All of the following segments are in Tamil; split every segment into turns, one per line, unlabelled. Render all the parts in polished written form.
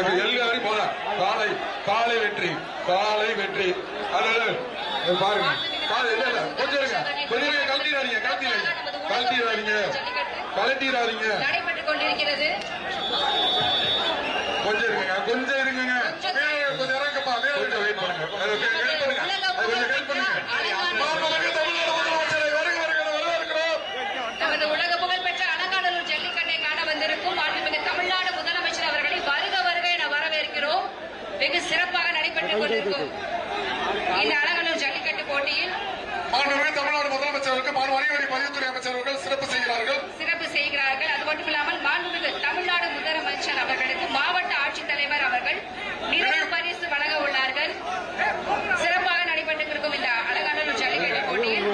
எல்லாரும் போல காலை காலை வெற்றி காலை வெற்றி அதாவது பாருங்க இல்ல கொஞ்சம் இருங்க கொஞ்சம் இருங்க கழட்டிடாதீங்க
நடைபெற்றுக் கொண்டிருக்கிறது
கொஞ்சம் இருங்க கொஞ்சம் இறங்கப்பா கொஞ்சம் வெயிட் பண்ணுங்க கொஞ்சம் ஹெல்ப் பண்ணுங்க
நமது உலக புகழ்பெற்ற அலங்காநல்லூர் ஜல்லிக்கட்டை காண வந்திருக்கும் மாண்புமிகு தமிழ்நாடு முதலமைச்சர் அவர்களை வருக வருக என வரவேற்கிறோம். வெகு சிறப்பாக நடைபெற்றுக் கொண்டிருக்கும் இந்த அலங்காநல்லூர் ஜல்லிக்கட்டு போட்டியில்
தமிழ்நாடு முதலமைச்சருக்கு மாண்புமிகு பதிவுத்துறை அமைச்சர்கள் சிறப்பு செய்கிறார்கள்.
அது மட்டுமில்லாமல் மாண்புமிகு தமிழ்நாடு முதலமைச்சர் அவர்களுக்கு மாவட்ட ஆட்சித்தலைவர் அவர்கள் நினைவு பரிசு வழங்க உள்ளார்கள். சிறப்பாக நடைபெற்றிருக்கும் இந்த அலங்காநல்லூர் ஜல்லிக்கட்டு போட்டியில்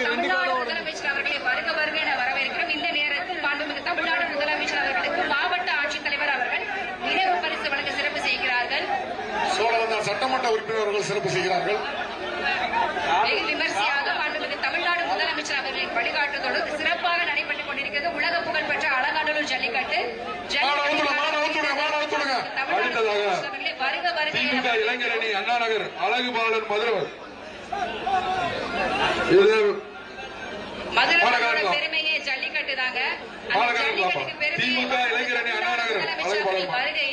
தமிழ்நாடு முதலமைச்சர் அவர்களை வருக வருக என வரவேற்கிறோம். இந்த நேரத்தில் மாண்புமிகு தமிழ்நாடு முதலமைச்சர் அவர்களுக்கு மாவட்ட ஆட்சித்தலைவர் அவர்கள் நினைவு பரிசு வழங்க சிறப்பு செய்கிறார்கள்.
சோழவந்தான் சட்டமன்ற உறுப்பினர்கள் சிறப்பு செய்கிறார்கள்.
வெகு விமர்சையாக மாண்புமிகு தமிழ்நாடு முதலமைச்சர் அவர்களின் வழிகாட்டுதலோடு சிறப்பாக நடைபெற்றுக் கொண்டிருக்கிறது உலக புகழ்பெற்ற அலங்காநல்லூர் ஜல்லிக்கட்டு. வருக வருக
இளைஞரணி அண்ணா நகர் அழகுபாலன் மதுரவர்
மதுரை பெருமையே ஜல்லிக்கட்டு தாங்க.
திமுக இளைஞரணி அண்ணா நகர் வருகை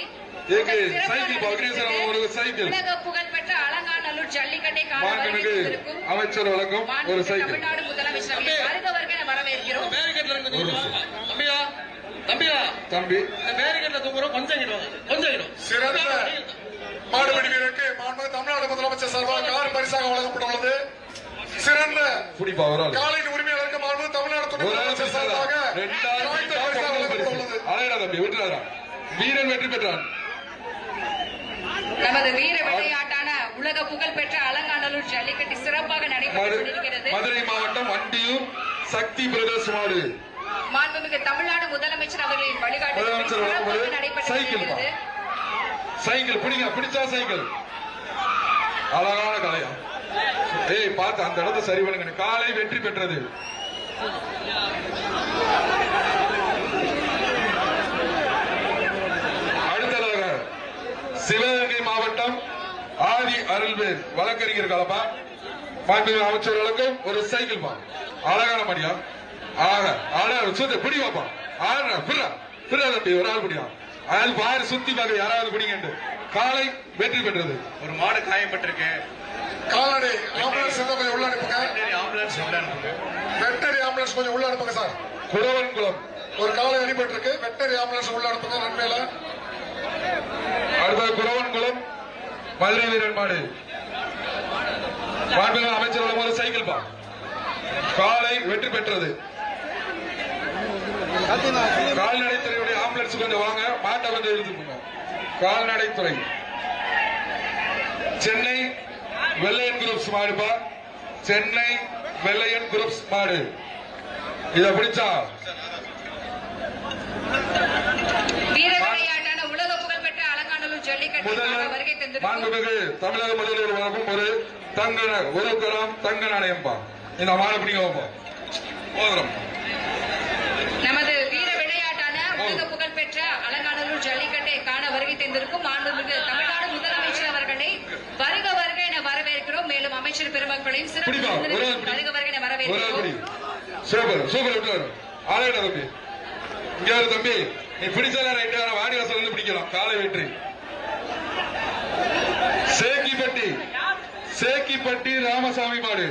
உலக புகழ்பெற்ற அலங்காநல்லூர் ஜல்லிக்கட்டை காண
அமைச்சர் வழங்கும் ஒரு சைக்கிள்
தமிழ்நாடு முதலமைச்சர் வருக வருக என வரவேற்கிறோம்.
தம்பி சிறந்த மாடுபிடி வீரருக்கு தமிழ்நாடு முதலமைச்சர் சார்பாக கார் பரிசாக வழங்கப்பட்டுள்ளது. சிறந்த காலையின் உரிமையாளருக்கு மாண்பு தமிழ்நாடு துணை முதலமைச்சர் சார்பாக வீரன் வெற்றி பெற்றார்.
நமது வீர விளையாட்டான உலக புகழ்பெற்ற அலங்காநல்லூர் ஜல்லிக்கட்டு சிறப்பாக நடைபெற்றுக் கொண்டிருக்கிறது.
மதுரை மாவட்டம் அண்டியூர் சக்தி பிரதர்ஸ் மாடு
மாண்புமிகு தமிழ்நாடு முதலமைச்சர் அவர்களின் வழிகாட்டுதல் நடைபெற்று
சைக்கிள் பிடிச்சா சைக்கிள் அழகான கலையா பார்த்து அந்த இடத்தை சரி பண்ணுங்க. காலை வெற்றி பெற்றது. அடுத்ததாக சிவகங்கை மாவட்டம் ஆதி அருள்வேல் வழக்கறிஞர் கலப்பா மாண்புமிகு அமைச்சர்களுக்கும் ஒரு சைக்கிள் பா அழகான மடியா பிடி வைப்பான் ஒரு ஆள் பிடியா அயால் பாரு சுத்தி பார்க்க யாராவது பிடிங்க. காலை வெற்றி பெற்றது.
ஒரு மாடு காயப்பட்டிருக்கு.
கால்நடை ஆம்புலன்ஸ் கொஞ்சம் உள்ள அனுப்புங்க. வெட்டரி ஆம்புலன்ஸ் கொஞ்சம் உள்ள அனுப்புங்க சார். குடவன்குளம் ஒரு காலை அடிபட்டிருக்கு. வெட்டரி ஆம்புலன்ஸ் உள்ள அனுப்புங்க. நன்மையில அடுத்த குடவன்குளம் மதுரை வீரன் மாடு மாண்புமிகு அமைச்சர் ஒரு சைக்கிள் பா காலை வெற்றி பெற்றது. கால்நடைத்துறையுடைய ஆம்புலன்ஸ் கொஞ்சம் வாங்க. மாட்டை கொஞ்சம் எடுத்துக்கோங்க. கால்நடைத்துறை சென்னை வெள்ளையன் குரூப்ஸ் மாடுப்பா. சென்னை வெள்ளையன் குரூப்ஸ் மாடு இத பிடிச்சா
வீர விளையாட்டான உலக புகழ்பெற்ற அலங்காநல்லூர் ஜல்லிக்கட்டு
மாண்புமிகு தமிழக முதல்வர் வழங்கும் ஒரு கிராம் தங்க நாணயம்பா. இந்த மாடு பிடிங்க போதும்.
நமது வீர விளையாட்டான உலக புகழ்பெற்ற அலங்காநல்லூர் ஜல்லிக்கட்டை காண வருகை தந்திருக்கும் மாண்புமிகு தமிழ்நாடு முதலமைச்சர் அவர்களை வருக வருக என வரவேற்கிறோம். மேலும் அமைச்சர் பெருமக்களையும் வருக வருக என வரவேற்கிறோம்.
தம்பி நீ பிடிச்சா வாடி வாசல் வந்து பிடிக்கலாம். காலை வெற்றி. சேக்கிப்பட்டி ராமசாமி மாடு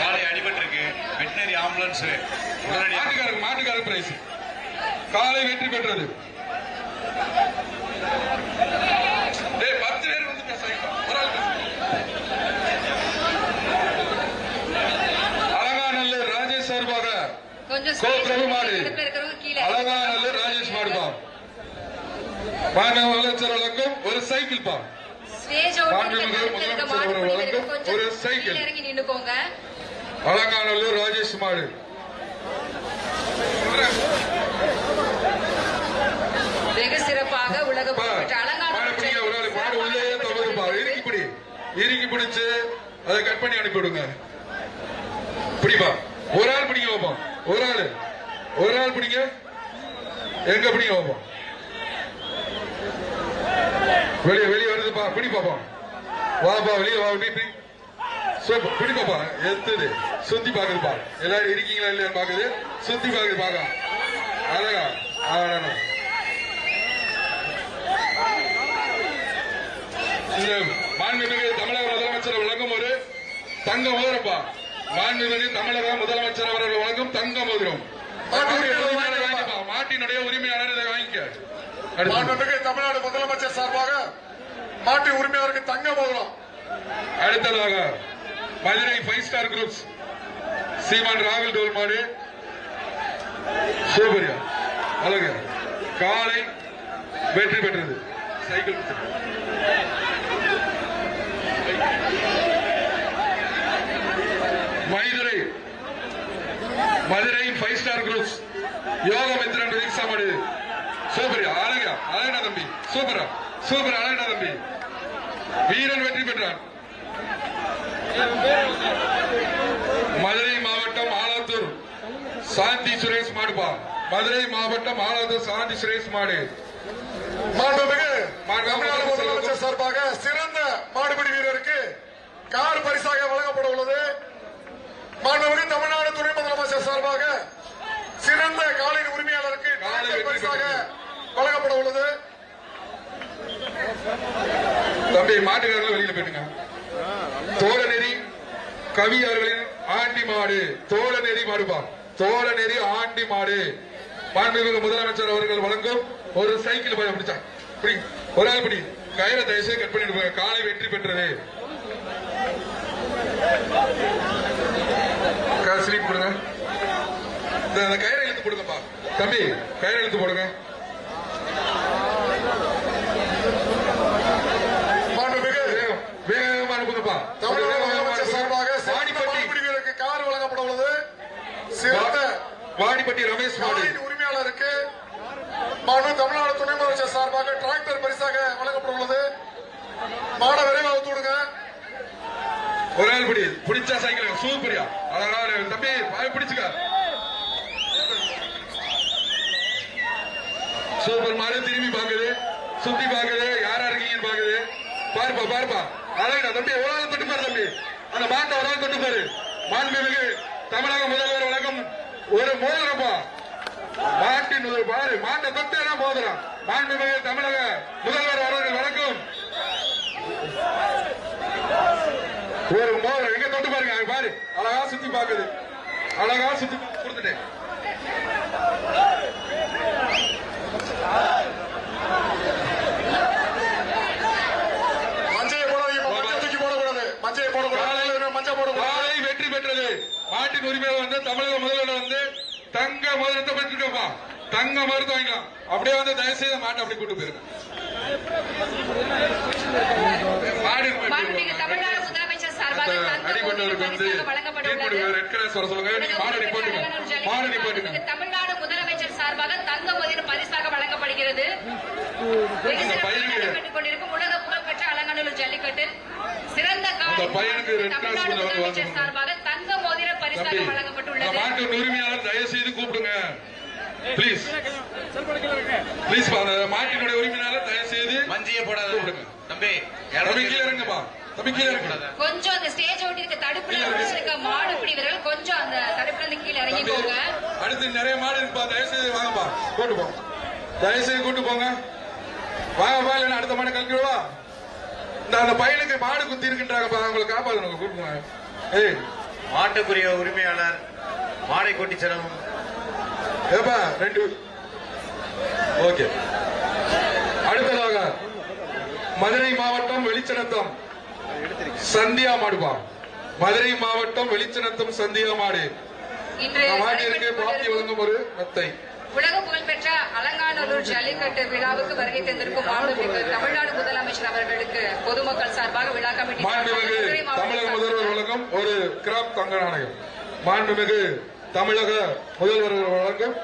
காலை அடிபட்டிருக்கு. வெட்டினரி ஆம்புலன்ஸ்
மாட்டுக்கார பிரைஸ் காலை வெற்றி பெற்றது. 10 பேர் வந்து அலங்காநல்லூர் ராஜேஷ் சார்பாக மாடு அலங்காநல்லூர் ராஜேஷ் மாடுபா முதலமைச்சர் வழங்கும் ஒரு சைக்கிள் பா. ஒரு சைக்கிள் அலங்காநல்லூர் ராஜேஷ் மாடு
வெகு சிறப்பாக உலக புகழ்பெற்ற அலங்காநல்லூர்
மாடு உள்ளே இறுக்கி பிடிச்சு அதை கட் பண்ணி அனுப்பி விடுங்க. பிடிப்பா ஒரு ஆள் பிடிக்க வைப்போம். ஒரு ஆள் பிடிங்க. எங்க பிடிங்க பாப்போம். வெளியே வருதுப்பா, பிடி பாப்போம். வாப்பா வெளியே வா, பிடி சூப்பர், பிடி பாப்பா. எத்துது சுத்தி பாக்குதுப்பா. எல்லாரும் இருக்கீங்களா இல்லையான்னு பாக்குது, சுத்தி பாக்குது பாக்க. அழகா இந்த மாண்புமிகு தமிழக முதலமைச்சர் வழங்கும் ஒரு தங்க மோதிரப்பா. மாண்புமிகு தமிழக முதலமைச்சர் அவர்கள் வழங்கும் தங்க மோதிரம். மாட்டினுடைய உரிமையாளர் இதை வாங்கிக்க.
மாண்புமிகு தமிழ்நாடு முதலமைச்சர் சார்பாக மாட்டு உரிமையாளருக்கு தங்க மோதிரம்.
அடுத்ததாக மதுரை 5 ஸ்டார் குரூப்ஸ் சீமான் ராகுல் டோல் மாடு சூப்பரியா அழகு காலை வெற்றி பெற்றது. Cycle Madurai 5 star groups Yogamithran rickshaw மாடு சூப்பரியா அழகா தம்பி. சூப்பர் அழகா தம்பி. வீரன் வெற்றி பெற்றார். மதுரை மாவட்டம் ஆலாத்தூர் சாந்தி சுரேஷ் மாடுபா. மதுரை மாவட்டம் ஆலாத்தூர் சாந்தி சுரேஷ் மாடு.
மாண்புமிகு தமிழ்நாடு முதலமைச்சர் சார்பாக சிறந்த மாடுபிடி வீரருக்கு கார் பரிசாக வழங்கப்பட உள்ளது. மாண்புமிகு தமிழ்நாடு துணை முதலமைச்சர் சார்பாக சிறந்த காலின் உரிமையாளருக்கு கார் பரிசாக வழங்கப்பட உள்ளது.
தம்பி மாட்டுக்காரர்கள் வெளியில போயிட்டுங்க. தோழநெறி கவி அவர்களின் ஆண்டி மாடு. தோழநெறி மாடுபா. தோழநெறி ஆண்டி மாடு. மாண்புமிகு முதலமைச்சர் அவர்கள் வழங்கும் ஒரு சைக்கிள் பிடிச்சா பிடி. ஒரு ஆள் பிடி. கயிறை தயவுசெய்து கட் பண்ணிட்டு போங்க. காலை வெற்றி பெற்றது. ஸ்லீப் கொடுங்க. இந்த கயிறை இழுத்து போடுங்கப்பா. தம்பி கயிறை இழுத்து போடுங்க. வேகமா அனுப்புங்கப்பா.
தமிழ்நாடு முதலமைச்சர் சார்பாக மாடுபிடி வீரருக்கு கார் வழங்கப்பட உள்ளது. சிறந்த
வாடிப்பட்டி ரமேஷ் மாடு
உரிமையாளருக்கு தமிழ்நாடு துணை முதலமைச்சர் சார்பாக டிராக்டர் பரிசாக வழங்கப்பட உள்ளது. மாட விரைவாக தூடுங்க.
ஒரு ஆள் பிடி. பிடிச்சா சைக்கிள் சூப்பரியா அழகா தம்பி பிடிச்சுக்க. சூப்பர் மாடு. திரும்பி பாக்குது, சுத்தி பாக்குது, யாரா இருக்கீங்கன்னு பாக்குது. பாருப்பா அழகா தம்பி. ஒரு ஆள் தொட்டு பாரு தம்பி. அந்த மாட்டை ஒரு ஆள் தொட்டு பாரு. மாண்புமிகு தமிழக முதல்வர் வழங்கும் ஒரு மோதிரப்பா. மாட்டின் பாரு. மாட்டை தொட்டு மோதிரம். மாண்புமிகு தமிழக முதல்வர் அவர்கள் வழங்கும் ஒரு மோதிரம். எங்க தொட்டு பாருங்க. பாரு அழகா சுத்தி பாக்குது. அழகா சுத்தி கொடுத்துட்டேன். காலை வெற்றி பெற்றது. மாட்டின் உரிமையாளர் வந்து தமிழக முதல்வர் வந்து தங்க மோதிரத்தை பெற்றுட்டோம்ப்பா. தங்க மோதிரத்தை வாங்கிக்கலாம். அப்படியே வந்து தயவுசெய்து மாட்டை அப்படி கூட்டு போயிருங்க.
மாண்புமிகு தமிழ்நாடு முதலமைச்சர் சார்பாக
அடிபட்டவருக்கு வந்து ரெட் கலர் சொல்ல சொல்லுங்க. நீங்க மாடு நிப்பாட்டுங்க.
தமிழ்நாடு முதலமைச்சர் சார்பாக தங்க மோதிரம் பரிசாக வழங்கப்படுகிறது. கொண்டிருக்கும் உலக புகழ்பெற்ற அலங்காநல்லூர் ஜல்லிக்கட்டு சிறந்த தமிழ்நாடு முதலமைச்சர் சார்பாக தங்க மோதிரம் பரிசாக வழங்கப்பட்டுள்ளது.
மாட்டின் உரிமையாளர் தயவு செய்து கூப்பிடுங்க. பிளீஸ் மாட்டினுடைய உரிமையாளர் தயவு செய்து
மஞ்சிய போடாத தம்பி.
கீழே இறங்குப்பா. தம்பி கீழே இறங்க.
கொஞ்சம் அந்த ஸ்டேஜ் ஓட்டி இருக்க தடுப்புல இருக்க மாடு பிடிவர்கள் கொஞ்சம் அந்த தடுப்புல இருந்து கீழே இறங்கி போங்க.
அடுத்து நிறைய மாடு இருக்குப்பா. தயவு செய்து வாங்கப்பா. கூட்டு போங்க. தயவு செய்து கூட்டு போங்க. வாங்கப்பா. இல்லைன்னா அடுத்த மாடு கலக்கிடுவா. அந்த பையனுக்கு மாடு குத்தி இருக்கின்றாங்கப்பா. அவங்களை காப்பாற்றணும். கூட்டு போங்க. ஏய்
மாட்டுக்குரிய உரிமையாளர் மாடை கொட்டி செலவும்
ஏப்பா 2. ஓகே. அடுத்ததாக மதுரை மாவட்டம் வெளிச்சநத்தம் சந்தியா மாடுபா. மதுரை மாவட்டம் வெளிச்சநத்தம் சந்தியா மாடு. மாட்டிற்கு பாப்தி வழங்கும் ஒரு மெத்தை.
உலக புகழ்பெற்ற அலங்காநல்லூர் ஜல்லிக்கட்டு விழாவுக்கு வருகை தந்திருக்கும் மாண்புமிகு தமிழ்நாடு முதலமைச்சர் அவர்களுக்கு பொதுமக்கள் சார்பாக விழா கமிட்டி
மாண்புமிகு தமிழக முதல்வர் வழங்கும் ஒரு கிராப் தங்க நாணயம். மாண்புமிகு தமிழக முதல்வர் வழங்கும்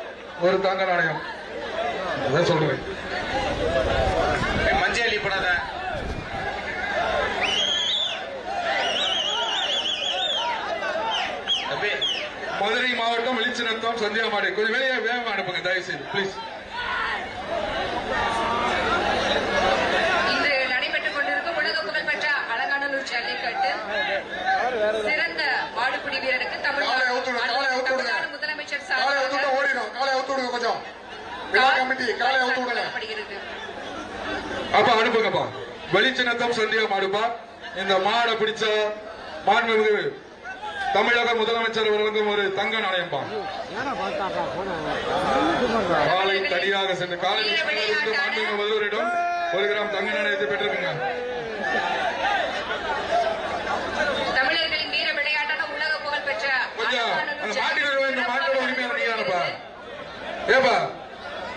ஒரு தங்க நாணயம். அதான் சொல்றேன்.
மஞ்சள் அள்ளிப்படாத.
மதுரை மாவட்டம் வெளிச்சநத்தம் சந்தியா மாடு கொஞ்சம் வெளியே வேகமா அனுப்புங்க தயவு செய்து ப்ளீஸ்.
இன்று நடைபெற்றுக் கொண்டிருக்கும் உலக புகழ்பெற்ற அலங்காநல்லூர் ஜல்லிக்கட்டு சிறந்த மாடுபிடி வீரருக்கு
காலை அவுத்து விடுங்க, காலை அவுத்து விடுங்க.
தமிழ்நாடு முதலமைச்சர்
காலை அவுத்து விட்டா ஓடிடும். காலை அவுத்து விடுங்க கொஞ்சம். விழா கமிட்டி காலை அவுத்து விடுங்க.
வழங்கப்படுகிறது.
அப்பா அனுப்புங்கப்பா. வெளிச்சின்னத்தம் சந்தியா மாடுப்பா. இந்த மாடை பிடிச்ச மாண்புமிகு தமிழக முதலமைச்சர் வழங்கும் ஒரு தங்க நாணயம்பா. காலை தனியாக சென்று காலை மாண்புமிகு முதல்வரிடம் 1 கிராம் தங்க நாணயத்தை பெற்றிருக்குங்க.
தமிழர்களின் வீர விளையாட்டான உலக புகழ் பெற்ற
கொஞ்சம் அந்த மாட்டில் இந்த மாட்டோட உரிமையான நீதானப்பா. ஏப்பா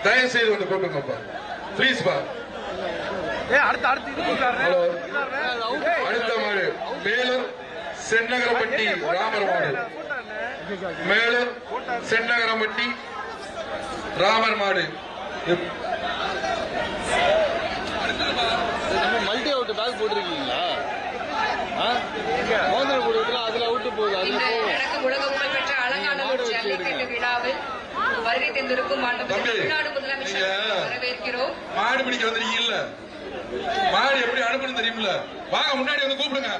தயவு செய்து வந்து கூட்டுங்கப்பா பிளீஸ்பா. ஹலோ அடுத்த மாடு மேலூர் சென்னகரப்பட்டி ராமர் மாடு. மேலூர் சென்னகரப்பட்டி ராமர் மாடு.
மல்டி அவுட் பேக் போட்டிருக்கீங்களா? மோதிர போடுறதுல அதுல அவுட்டு போகுது. அதுல
இந்த நடக்கும் உலக புகழ் பெற்ற அலங்காநல்லூர் ஜல்லிக்கட்டு விழாவில் வருகை தந்திருக்கும் தமிழ்நாடு முதலமைச்சர் வரவேற்கிறோம்.
மாடு பிடிக்க வந்திருக்கீங்கல்ல, மாடு எப்படி அனுப்பணும் தெரியுமில்ல, வாங்க முன்னாடி வந்து கூப்பிடுங்க.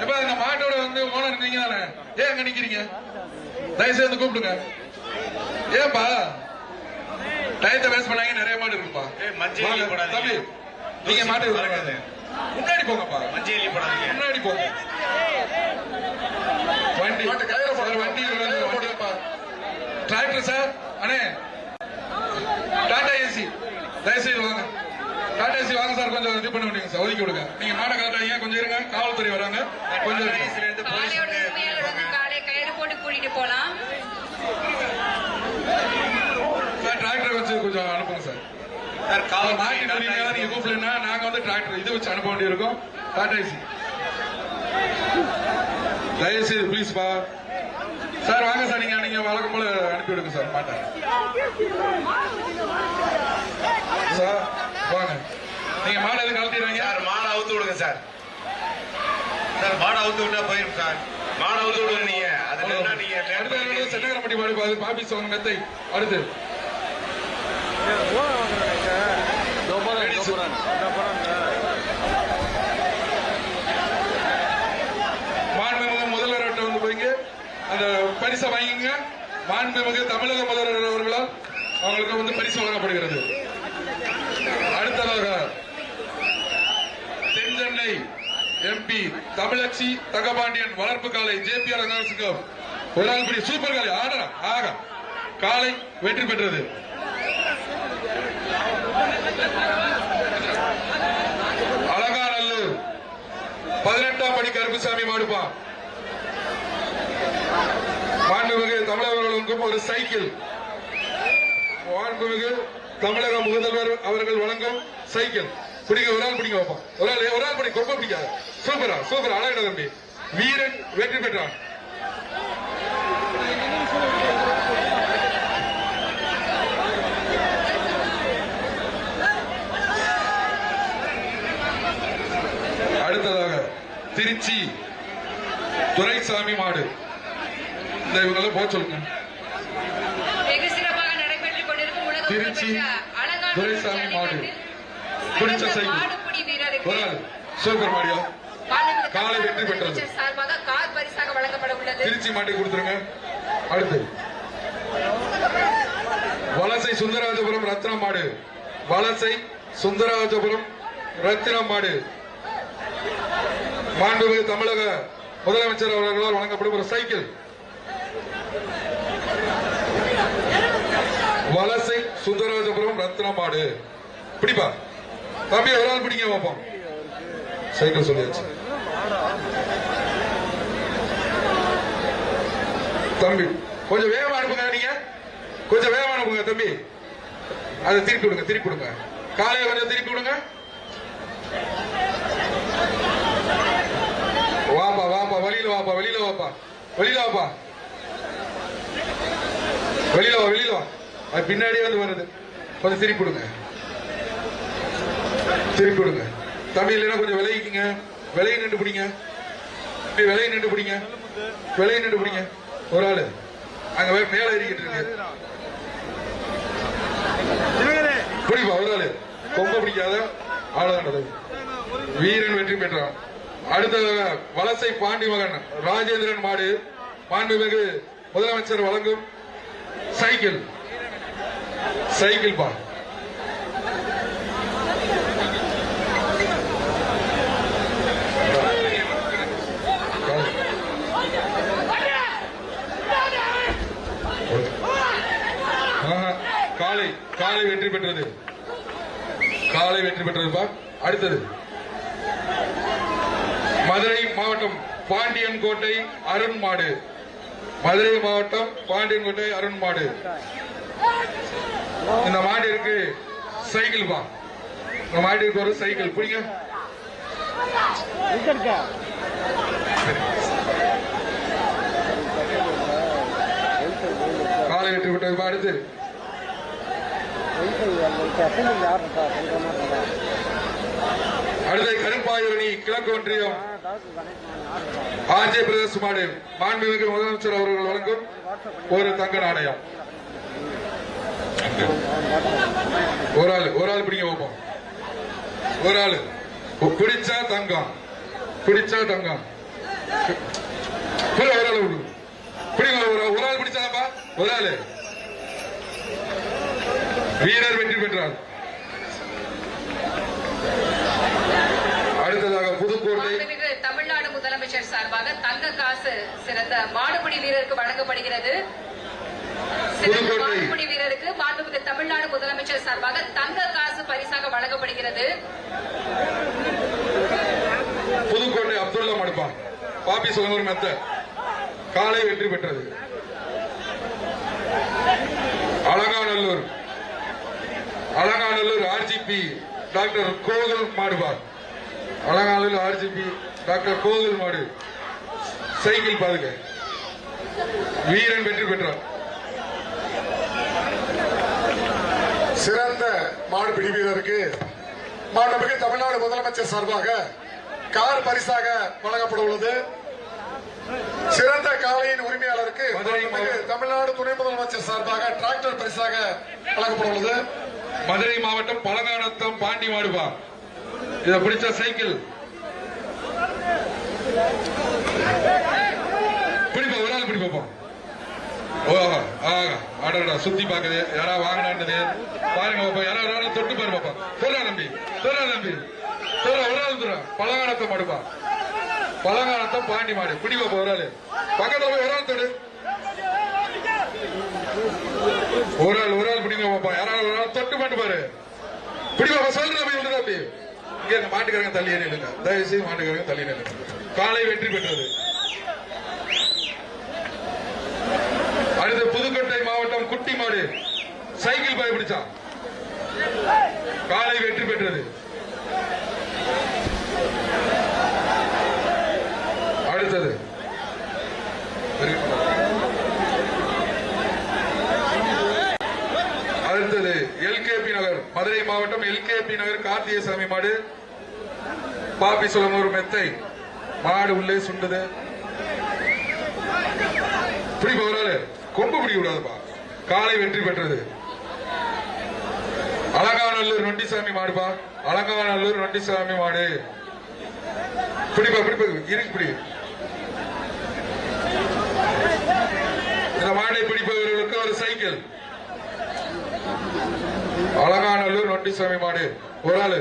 எப்ப இந்த மாட்டோட வந்து ஓனர் நீங்க தானே, ஏன் அங்க நிக்கிறீங்க? தயவுசெய்து வந்து கூப்பிடுங்க. ஏன்பா டயத்தை வேஸ்ட் பண்ணாங்க, நிறைய மாடு இருக்குப்பா. வாங்க, தம்பி நீங்க மாட்டு முன்னாடி போங்கப்பா, முன்னாடி போங்க. வண்டி வண்டி டிராக்டர் சார் அண்ணே, டாடா ஏசி தயவுசெய்து வாங்க. டாடா ஏசி வாங்க சார், கொஞ்சம் இது பண்ண முடியுங்க சார், ஒதுக்கி விடுங்க. நீங்க மாட காட்டாதீங்க, கொஞ்சம் இருங்க. காவல்துறை வராங்க, கொஞ்சம்
காளையோட உரிமையாளர் காளையை கயிறு போட்டு கூட்டிட்டு போலாம்.
சார் டிராக்டர் வச்சு கொஞ்சம் அனுப்புங்க சார். நீங்க கூப்பிடலன்னா நாங்க வந்து டிராக்டர் இது வச்சு அனுப்ப வேண்டியிருக்கோம். டாடா ஏசி தயவுசெய்து பிளீஸ் பா சார். வாங்க சார், நீங்க வழக்கம் போல அனுப்பி விடுங்க சார் மாட்டேன் சார். வாங்க, நீங்க மாடை எதுவும் கலத்திடுறீங்க
சார். மாடை அவுத்து விடுங்க சார். சார் மாடை அவுத்து விட்டா போயிடும் சார். மாடை அவுத்து விடுங்க நீங்க. அதுல நீங்க
அடுத்த சென்னகரப்பட்டி மாடு பாபி சோன் மெத்தை. அடுத்து மாண்புமிகு முதல்வர்கிட்ட வந்து போய்ங்க அந்த பரிசை வாங்கிங்க. மாண்புமிகு தமிழக முதல்வர் அவர்களால் அவங்களுக்கு வந்து பரிசு வழங்கப்படுகிறது. அடுத்ததாக தென்சென்னை எம்பி தமிழச்சி தங்கபாண்டியன் வளர்ப்பு காலை ஜேபிஆர் அங்காசிங்கம் ஒரு ஆள் படி சூப்பர் காலை ஆடா ஆக காலை வெற்றி பெற்றது. அலங்காநல்லூர் 18ஆம் படி கருப்புசாமி மாடுப்பா. மாண்புமிகு தமிழர்களுக்கும் ஒரு சைக்கிள். மாண்புமிகு தமிழக முதல்வர் அவர்கள் வழங்கும் சைக்கிள். பிடிக்க ஒரு ஆள் பிடிக்க வைப்போம். ஒரு ஆள் படி கொப்ப பிடிக்காது. சூப்பரா சூப்பர் அழகிட தம்பி. வீரன் வெற்றி பெற்றான். அடுத்ததாக திருச்சி துரைசாமி மாடு. இந்த இவங்களை போக சொல்லுங்க.
வெகு சிறப்பாக நடைபெற்றுக் கொண்டிருக்கும் உலக
திருச்சி
புகழ்பெற்ற அலங்காநல்லூர்
துரைசாமி மாடு பிடிச்ச
ஜல்லிக்கட்டு
சைக்கிள்.
மாடுபிடி வீரருக்கு
ஒரு ஆள் சூப்பர் மாடியா
மாண்புமிகு
காலை வெற்றி
தமிழ்நாடு
பெற்றது.
முதலமைச்சர் சார்பாக கார் பரிசாக வழங்கப்பட உள்ளது.
திருச்சி மாட்டை கொடுத்துருங்க. அடுத்து வலசை சுந்தராஜபுரம் ரத்னம் மாடு. வலசை சுந்தராஜபுரம் ரத்தினம் மாடு. மாண்புமிகு தமிழக முதலமைச்சர் அவர்களால் வழங்கப்படும் ஒரு சைக்கிள். வலசை சுந்தராஜபுரம் ரத்னம் மாடு. பிடிப்பா தம்பி, ஒரு ஆள் பிடிங்க பார்ப்போம். சைக்கிள் சொல்லியாச்சு தம்பி. கொஞ்சம் வேகமா அனுப்புங்க, நீங்க கொஞ்சம் வேகமா அனுப்புங்க தம்பி. அதை திருப்பி விடுங்க, திருப்பி விடுங்க. காலையை கொஞ்சம் திருப்பி விடுங்க. வாப்பா வாப்பா, வெளியில வாப்பா, வெளியில வாப்பா, வெளியில வாப்பா, வெளியில வா, வெளியில வா. அது பின்னாடியே வந்து வருது. கொஞ்சம் திருப்பி விடுங்க, திருப்பி விடுங்க தம்பி. இல்லைன்னா கொஞ்சம் விலகிக்குங்க. விலகி நின்று பிடிங்க, விலகி நின்று பிடிங்க, விலகி நின்று பிடிங்க. ஒரு ஆளு அங்க போய் மேல ஏறிக்கிட்டு இருக்கு. பிடிப்பா ஒரு ஆளு கொம்ப பிடிக்காத ஆளுதான் வீரன் வெற்றி பெற்றான். அடுத்ததாக வலசை பாண்டி மகன் ராஜேந்திரன் மாடு மாண்புமிகு முதலமைச்சர் வழங்கும் சைக்கிள் பா. காலை வெற்றி பெற்றது. காலை வெற்றி பெற்றதுப்பா. அடுத்தது மதுரை மாவட்டம் பாண்டியன் கோட்டை அருண் மாடு. மதுரை மாவட்டம் பாண்டியன் கோட்டை அருண் மாடு. இந்த மாட்டிற்கு சைக்கிள் பா. இந்த மாட்டிற்கு ஒரு சைக்கிள் பிடிங்க. காலை வெற்றி பெற்றது. அடுத்து அடுத்த கருப்பாயூரணி கிழக்கு ஒன்றியம் ஆர்ஜே பிரதேச மாடு மாண்புமிகு முதலமைச்சர் அவர்கள் வழங்கும் ஒரு தங்க நாணயம். ஒரு ஆள் பிடிங்க வைப்போம். ஒரு ஆளு பிடிச்சா தங்கம். ஒரு ஆள் பிடிச்சாப்பா. ஒரு ஆளு வீரர் வெற்றி பெற்றார். அடுத்ததாக புதுக்கோட்டை
தமிழ்நாடு முதலமைச்சர் சார்பாக தங்க காசு சிறந்த மாடுபிடி வீரருக்கு வழங்கப்படுகிறது. சிறந்த மாடுபிடி வீரருக்கு மாண்புமிகு தமிழ்நாடு முதலமைச்சர் சார்பாக தங்க காசு பரிசாக வழங்கப்படுகிறது.
புதுக்கோட்டை அப்துல்லா மடுப்பான் பாப்பி சுகந்தர் மெத்த காலை வெற்றி பெற்றது. அலங்காநல்லூர் ஆர்ஜிபி டாக்டர் கோகுல் மாடுபார். அலங்காநல்லூர் ஆர்ஜிபி டாக்டர் கோகுல் மாடு சைக்கிள் பாருங்க. வீரன் வெற்றி பெற்றார்.
சிறந்த மாடுபிடி வீரருக்கு மாண்புமிகு தமிழ்நாடு முதலமைச்சர் சார்பாக கார் பரிசாக வழங்கப்பட உள்ளது. சிறந்த காளையின் உரிமையாளருக்கு தமிழ்நாடு துணை முதலமைச்சர் சார்பாக டிராக்டர் பரிசாக வழங்கப்பட உள்ளது.
மதுரை மாவட்டம் பழங்கானத்தம் பாண்டி மாடுபா. இத பிடிச்ச சைக்கிள் பிடிப்பா. ஒரு ஆள் பிடிப்போம். சுத்தி பாக்குது. யாரா வாங்கினது பாருங்க பாப்பா. யாராவது தொட்டு பாரு பாப்பா. சொல்றா தம்பி. ஒரு ஆள் பழங்கானத்தம் மாடுபா. பழங்கானத்தம் பாண்டி மாடு பிடிப்பா. ஒரு ஆளு பக்கத்துல போய் ஒரு ஆள் தொடு. ஒரு ஆள் பிடிங்க பாப்பா. யாராவது ஒரு ஆள் தொட்டு மாட்டு பாரு. பிடிப்பா. சொல்ற தம்பி. இங்க மாட்டுக்காரங்க தள்ளி நில்லுங்க. தயவுசெய்து மாட்டுக்காரங்க தள்ளி நில்லுங்க. காலை வெற்றி பெற்றது. அடுத்து புதுக்கோட்டை மாவட்டம் குட்டி மாடு சைக்கிள் பாய் பிடிச்சா காலை வெற்றி பெற்றது. அடுத்தது எல்கேபி நகர் மதுரை மாவட்டம் எல்கேபி நகர் கார்த்திகசாமி மாடு பாப்பி சொல்லனூர் மெத்தை மாடு உள்ளே சுண்டுது. பிடிப்பா. ஒரு ஆளு கொம்பு பிடிக்க கூடாதுப்பா. காலை வெற்றி பெற்றது. அலங்காநல்லூர் நொண்டிசாமி மாடுப்பா. அலங்காநல்லூர் நொண்டிசாமி மாடு பிடிப்பா. இருக்கு பிடி. இந்த மாடை பிடிப்பவர்களுக்கு ஒரு சைக்கிள். அலங்காநல்லூர் நொண்டிசாமி மாடு. ஒரு ஆள்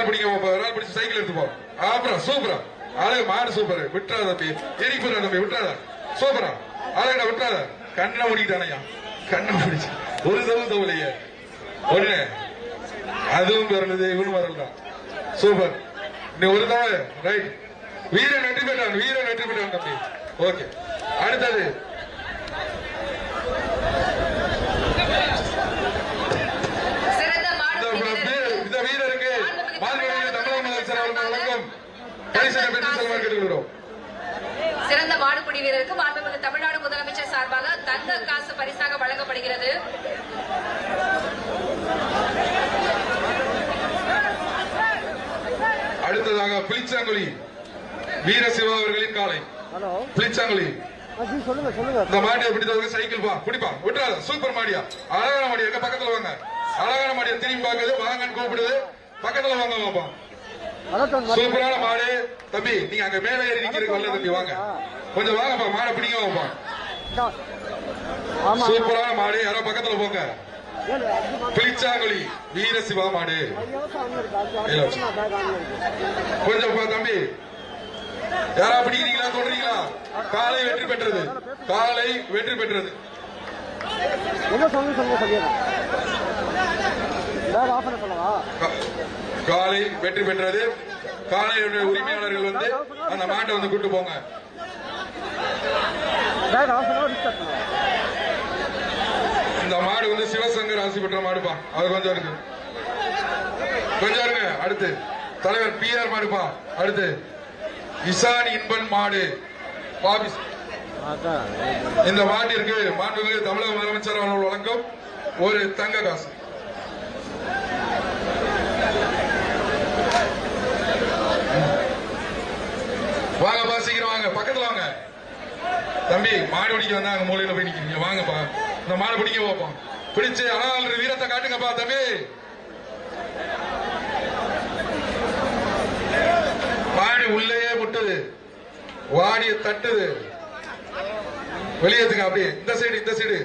பிடிக்க. ஒரு ஆள் பிடிச்சு சைக்கிள் எடுத்துப்போம். அப்புறம் சூப்பரா அழகு மாடு. சூப்பர். விட்டுறாத தம்பி. எரிப்புறா தம்பி. விட்டுறாத. சூப்பரா அழகா. விட்டுறாத. கண்ணை முடிக்கிட்டானையா. கண்ணை முடிச்சு ஒரு தவலையே ஒண்ணு அதுவும் பிறந்தது. இவனும் வரலாம். சூப்பர். நீ ஒரு தவறு ரைட். வீரன் வெற்றி பெற்றான் தம்பி. ஓகே. அடுத்தது இந்த வீரருக்கு தமிழக முதலமைச்சர் அவர்கள் வழங்கும் பரிசை பெற்று செல்வார் கேட்டுக்கொள்கிறோம்.
சிறந்த மாடுபிடி வீரருக்கு மாண்புமிகு தமிழ்நாடு முதலமைச்சர் சார்பாக தங்க காசு பரிசாக வழங்கப்படுகிறது.
அடுத்ததாக புளிச்சாங்குழி வீரசிவா அவர்களின் காலை. புளிச்சாங்குழி
சொல்லுங்க சொல்லுங்க.
இந்த மாடியை பிடித்தவங்க சைக்கிள் பா பிடிப்பா விட்டுறாத. சூப்பர் மாடியா, அழகான மாடியா. எங்க பக்கத்துல வாங்க. அழகான மாடியா திரும்பி பாக்குது, வாங்கன்னு கூப்பிடுது. பக்கத்துல வாங்க பாப்போம். சூப்பரான மாடு தம்பி. நீங்க அங்க மேல ஏறி நிக்கிறீங்க வரல தம்பி, வாங்க கொஞ்சம் வாங்கப்பா. மாடை பிடிங்க வைப்போம். சூப்பரான மாடு. யாரோ பக்கத்துல போங்க. பிளிச்சாங்குழி வீரசிவா மாடு. கொஞ்சம் தம்பி யாரா பிடிக்கிறீங்களா சொல்றீங்களா? காலை வெற்றி பெற்றது, காலை வெற்றி பெற்றது. காலை வெற்றி பெற்றது. காலையுடைய உரிமையாளர்கள் வந்து அந்த மாட்டை வந்து கூட்டு போங்க. இந்த மாடு வந்து சிவசங்கர் ஆசி பெற்ற மாடுப்பா. அது கொஞ்சம் இருக்கு, கொஞ்சம் இருங்க. அடுத்து தலைவர் PR மாடுப்பா. அடுத்து இசான் இன்பன் மாடு பாபி. இந்த மாட்டிற்கு மாண்புமிகு தமிழக முதலமைச்சர் அவர்கள் வழங்கும் ஒரு தங்க காசு. வாங்கப்பா சீக்கிரம் வாங்க, பக்கத்துல வாங்க தம்பி. மாடு பிடிக்க வந்தா அங்க மூலையில போய் நிக்கிறீங்க. வாங்கப்பா இந்த மாடு பிடிக்க வைப்போம். பிடிச்சு ஆனால் வீரத்தை காட்டுங்கப்பா தம்பி. மாடு உள்ளேயே முட்டுது, வாடிய தட்டுது. வெளியேத்துங்க அப்படியே. இந்த சைடு இந்த சைடு.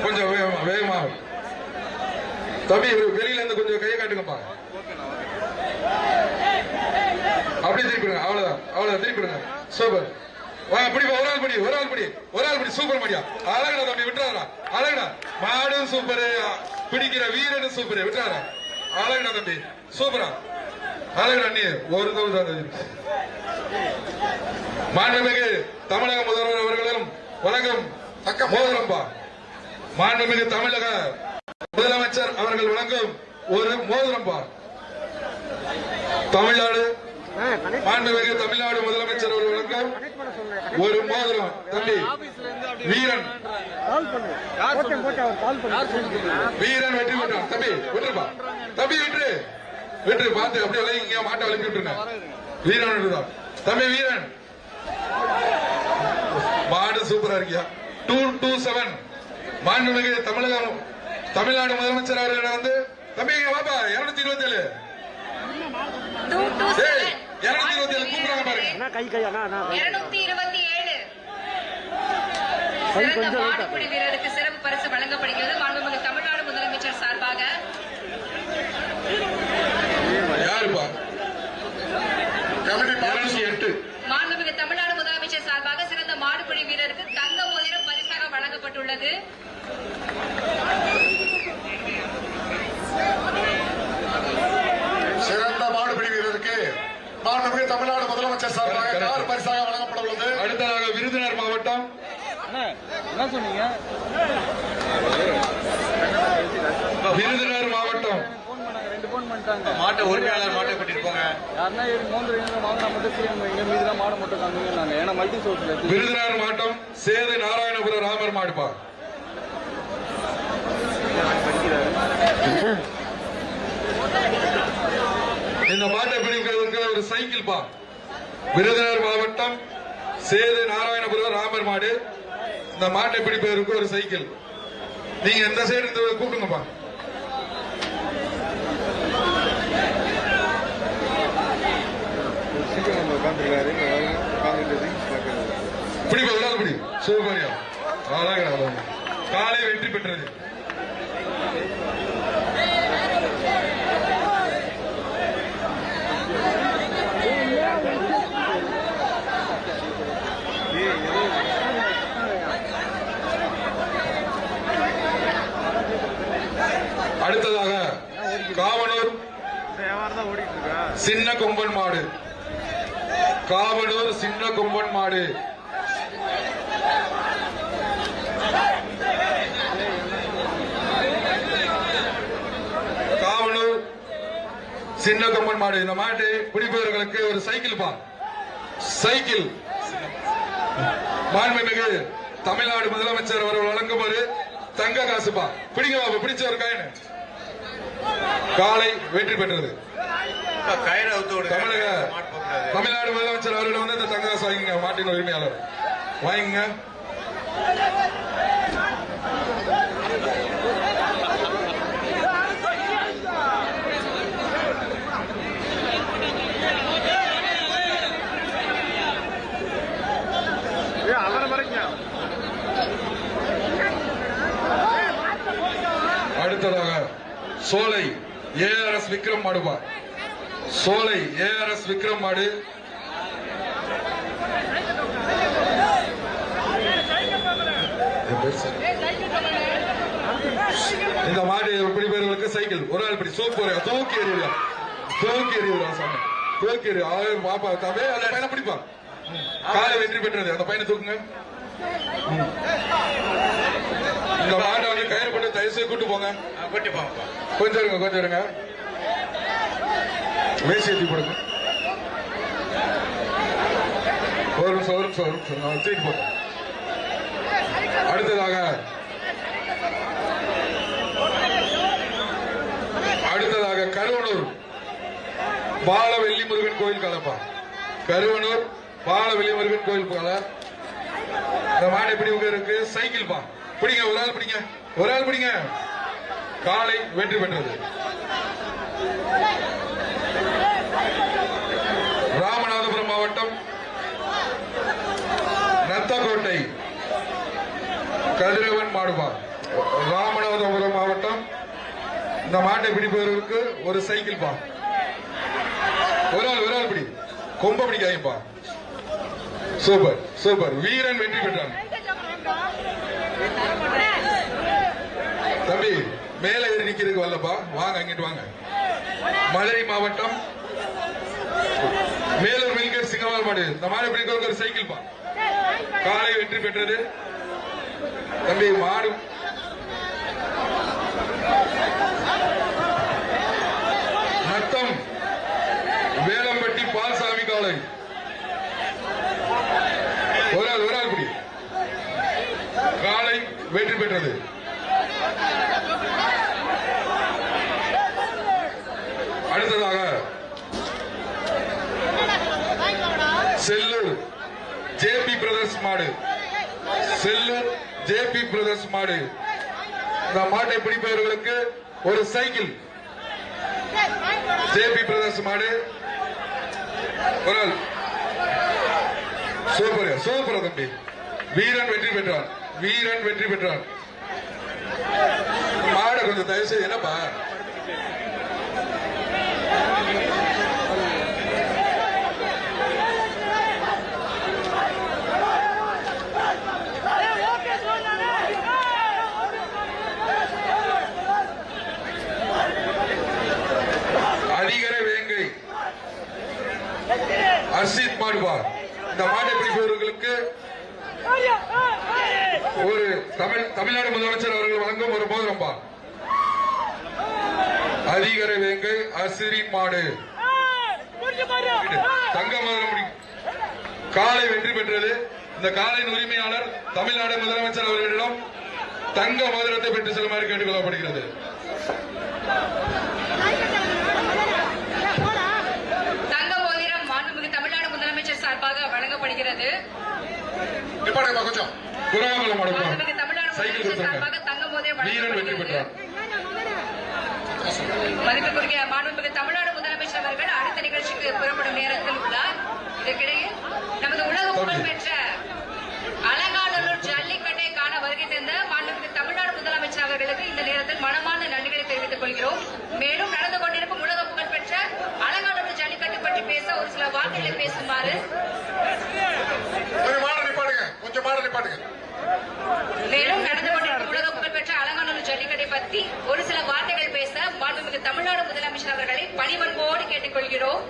கொஞ்சம் வேகமா வேகமா தம்பி. வெளியில இருந்து கொஞ்சம் கையை காட்டுங்கப்பா. அப்படி திருப்பிடுங்க. அவ்வளவுதான் அவ்வளவுதான் திருப்பிடுங்க. சூப்பர். வாங்க பிடிப்பா. ஒரு ஆள் பிடி, ஒரு ஆள் பிடி, ஒரு ஆள் பிடி. சூப்பர் மாடியா, அழகடா தம்பி. விட்டுறாரா? அழகடா. மாடும் சூப்பரு, பிடிக்கிற வீரனும் சூப்பரு. விட்டுறாரா? அழகடா தம்பி. சூப்பரா அழகடா. நீ ஒரு தவிர மாண்புமிகு தமிழக முதல்வர் அவர்களும் வழங்கும் மோதிரம்பா. மாண்புமிகு தமிழக முதலமைச்சர் அவர்கள் வழங்கும் ஒரு மோதிரம்பா. தமிழ்நாடு மாண்புமிகு தமிழ்நாடு முதலமைச்சர் அவர்கள் வழங்கும் ஒரு மோதிரம். தம்பி வீரன், வீரன் வெற்றி பெற்றான். தம்பி விட்டுருப்பா. தம்பி விட்டுரு விட்டுரு. பார்த்து அப்படியே இங்க மாட்டை அழுப்பி விட்டுருங்க. வீரன் விட்டுதான் தம்பி. வீரன் மாடு சூப்பரா இருக்கியா. 227 மாண்புமிகு தமிழ்நாடு முதலமைச்சர் அவர்கள் வந்து தம்பி பாப்பா 227 227 கூப்பிடுறாங்க பாருங்க.
227 சிறந்த மாடுபிடி வீரருக்கு சிறப்பு பரிசு வழங்கப்படுகிறது. மாண்புமிகு தமிழ்நாடு முதலமைச்சர் சார்பாக.
யாருப்பா? கமிட்டி 208.
மாண்புமிகு தமிழ்நாடு முதலமைச்சர் சார்பாக சிறந்த மாடுபிடி வீரருக்கு தங்க மோதிரம் பரிசாக வழங்கப்பட்டுள்ளது.
சிறந்த மாடுபிடி வீரருக்கு மாண்புமிகு தமிழ்நாடு முதலமைச்சர் சார்பாக கார் பரிசாக வழங்கப்பட உள்ளது.
அடுத்ததாக விருதுநகர் மாவட்டம்.
என்ன சொன்னீங்க?
விருதுநகர் மாவட்டம்
ரெண்டு போன் பண்ணிட்டாங்க.
மாட்டை உரிமையாளர் மாட்டை கூட்டிட்டு போங்க.
யாருன்னா 3 வாங்கினா மட்டும் சீன் வைங்க, மீதிலாம் மாடை மட்டும் காமிங்க. ஏன்னா மல்டி சோர்ஸ்ல
விருதுநகர் மாவட்டம் சேது நாராயணபுரம் ராமர் மாடுப்பா. இந்த மாட்டை பிடிக்கிறதுக்கு ஒரு சைக்கிள் பா. விருதுநகர் மாவட்டம் சேது நாராயணபுரம் ராமர் மாடு. இந்த மாட்டை பிடிப்பதற்கு ஒரு சைக்கிள். நீங்க எந்த சைடு இருந்து கூப்பிடுங்கப்பா.
உட்காந்துருக்காரு.
பிடிப்பா விடாது பிடி. சூப்பரியா அழகா. காலை வெற்றி பெற்றது. அடுத்ததாக காவனூர் சின்ன கொம்பன் மாடு. காவனூர் சின்ன கொம்பன் மாடு. காவனூர் சின்ன கொம்பன் மாடு. இந்த மாட்டை பிடிப்பவர்களுக்கு ஒரு சைக்கிள் பா. சைக்கிள். மாண்புமிகு தமிழ்நாடு முதலமைச்சர் அவர்கள் வழங்கும் ஒரு தங்க காசுப்பா. பிடிங்க பாப்பா. பிடிச்ச ஒரு காயின் காலை வெற்றி பெற்றது.
கயிறு அவுத்து விடுங்க.
தமிழக
மாட்டு போக்கூடாது.
தமிழ்நாடு முதலமைச்சர் அவர்களிடம் வந்து இந்த தங்கராசு வாங்கிங்க, மாட்டின் உரிமையாளர் வாங்கிங்க. அடுத்ததாக சோலை ஏஆர்எஸ் விக்ரம் மாடுபா. சோலை ஏஆர்எஸ் விக்ரம் மாடு இந்த மாடு எப்படி பேர்களுக்கு சைக்கிள் ஒரு ஆள் இப்படி சூப்பர் தூக்கி எறிவுடா, தூக்கி எறிவுடா சாமி, தூக்கி எறிவு. அவர் பாப்பா தம்பே அந்த பையனை பிடிப்பான். காலை வெற்றி பெற்றது. அந்த பையனை தூக்குங்க. இந்த மாட்டை வந்து கயிறு போட்டு தயவுசெய்து கூட்டு போங்க.
கொட்டி போங்கப்பா.
கொஞ்சம் இருங்க, கொஞ்சம் இருங்க. வேசி ஏற்றி போடுங்க. ஒரு நிமிஷம், ஒரு நிமிஷம், ஒரு நிமிஷம். நான் தூக்கி போட்டேன். அடுத்ததாக கருவனூர் பாலவெள்ளி முருகன் கோயில் கலப்பா. கருவனூர் பாலவெள்ளி முருகன் கோயில் கால. இந்த மாடு எப்படி உங்க இருக்கு? சைக்கிள் பா. பிடிங்க, ஒரு ஆள் பிடிங்க, ஒரு ஆள் பிடிங்க. காலை வெற்றி பெற்றது. ராமநாதபுரம் மாவட்டம் நத்தக்கோட்டை கதிரவன் மாடுபா. ராமநாதபுரம் மாவட்டம். இந்த மாட்டை பிடிப்பவர்களுக்கு ஒரு சைக்கிள் பா. ஒரு ஆள் பிடி, கொம்ப பிடிக்காயப்பா. Super super. வீரன் வெற்றி பெற்றான். தம்பி மேல ஏறி நிக்கிறதுக்கு வரலப்பா, வாங்க அங்கிட்டு வாங்க. மதுரை மாவட்டம் மேலூர் மில்கர் சிங்கவால் மாடு. இந்த மாடு பிடிக்கிறதுக்கு ஒரு சைக்கிள் பா. காலை வெற்றி பெற்றது. தம்பி மாடு நத்தம் வேலம்பட்டி பால்சாமி காலை. ஒரு ஆள் பிடி. காலை வெற்றி பெற்றது. அடுத்ததாக செல்லூர் ஜேபி பிரதர்ஸ் மாடு. செல்லூர் ஜேபி பிரதர்ஸ் மாடு. இந்த மாட்டை பிடிப்பவர்களுக்கு ஒரு சைக்கிள். ஜேபி பிரதர்ஸ் மாடு. ஒரு ஆள். சூப்பர் சூப்பர் தம்பி. வீரன் வெற்றி பெற்றான். வீரன் வெற்றி பெற்றான். மாடை கொஞ்சம் தயவு செய்து என்னப்பா அதிகர வேங்கை அர்ஷித் மாடுபா. இந்த மாட்டை பிடிப்பவர்களுக்கு ஒரு தமிழ்நாடு முதலமைச்சர் அவர்கள் வழங்கும் ஒரு மோதிரம்பா. அதிகர வேங்கை அர்ஷித் மாடு தங்க மோதிரம். காலை வெற்றி பெற்றது. இந்த காலையின் உரிமையாளர் தமிழ்நாடு முதலமைச்சர் அவர்களிடம் தங்க மோதிரத்தை பெற்று செல்லுமாறு கேட்டுக் கொள்ளப்படுகிறது.
தங்க மோதிரம் மாண்புமிகு தமிழ்நாடு முதலமைச்சர் சார்பாக வழங்கப்படுகிறது.
கொஞ்சம் குரவாமலம்
மாண்புமிகு தமிழ்நாடு முதலமைச்சர் சார்பாக தங்க மோதிரம்
வீரன் வெற்றி பெற்றார்.
மதிப்புக்குரிய மாண்புமிகு தமிழ்நாடு முதலமைச்சர் அவர்கள் அடுத்த நிகழ்ச்சிக்கு புறப்படும் நேரத்தில் உள்ளார். இதற்கிடையே நமது உலக புகழ்பெற்ற அலங்காநல்லூர் ஜல்லிக்கட்டை காண வருகை தந்த மாண்புமிகு தமிழ்நாடு முதலமைச்சர் அவர்களுக்கு இந்த நேரத்தில் மனமான நன்றிகளை தெரிவித்துக் கொள்கிறோம். மேலும் நடந்து கொண்டிருக்கும் உலக புகழ்பெற்ற அலங்காநல்லூர் ஜல்லிக்கட்டு பற்றி பேச ஒரு சில வார்த்தைகளை பேசுமாறு. மேலும் நடந்து கொண்டிருக்கும் உலக புகழ்பெற்ற அலங்காநல்லூர் ஜல்லிக்கட்டை பற்றி ஒரு சில வார்த்தைகள் பேச மாண்புமிகு தமிழ்நாடு முதலமைச்சர் அவர்களை பணிவன்போடு கேட்டுக் கொள்கிறோம்.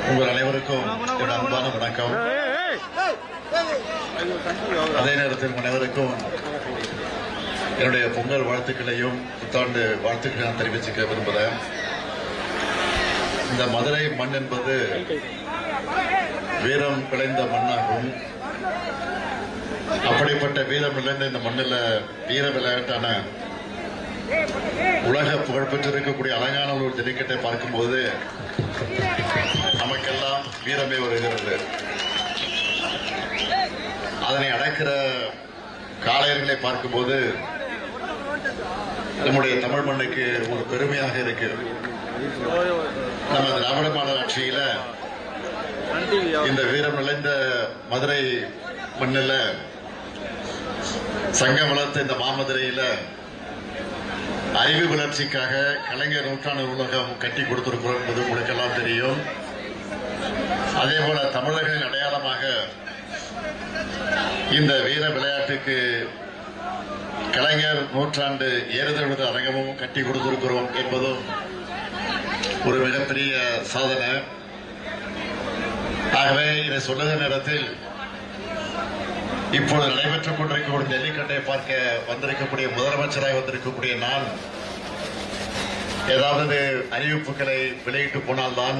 உங்கள் அனைவருக்கும் அன்பான வணக்கம். அதே நேரத்தில் உங்கள் அனைவருக்கும் என்னுடைய பொங்கல் வாழ்த்துக்களையும் புத்தாண்டு வாழ்த்துக்களை நான் தெரிவிச்சுக்க விரும்புகிறேன். இந்த மதுரை மண் என்பது வீரம் விளைந்த மண்ணாகும். அப்படிப்பட்ட வீரம் விளைந்த இந்த மண்ணில் வீர விளையாட்டான உலக புகழ்பெற்று இருக்கக்கூடிய அலங்காநல்லூர் ஜல்லிக்கட்டை பார்க்கும்போது நமக்கெல்லாம் வீரமே வருகிறது. அதனை அடக்கிற காளையர்களை பார்க்கும்போது நம்முடைய தமிழ் மண்ணுக்கு ஒரு பெருமையாக இருக்கு. நம்ம திராவிட மாடல் ஆட்சியில இந்த வீரம் நிறைந்த மதுரை மண்ணில் சங்கம் வளர்த்த இந்த மாமதுரையில அறிவு வளர்ச்சிக்காக கலைஞர் நூற்றாண்டு நூலகம் கட்டி கொடுத்திருக்கிறோம் என்பது உங்களுக்கெல்லாம் தெரியும். அதே போல தமிழர்களின் அடையாளமாக இந்த வீர விளையாட்டுக்கு கலைஞர் நூற்றாண்டு ஏறுதழுத அரங்கமும் கட்டி கொடுத்திருக்கிறோம் என்பதும் ஒரு மிகப்பெரிய சாதனை. ஆகவே இதை சொல்லுகிற நேரத்தில் இப்பொழுது நடைபெற்றுக் கொண்டிருக்கக்கூடிய ஜல்லிக்கட்டை பார்க்க வந்திருக்கக்கூடிய முதலமைச்சராக வந்திருக்கக்கூடிய நான் ஏதாவது அறிவிப்புகளை வெளியிட்டு போனால்தான்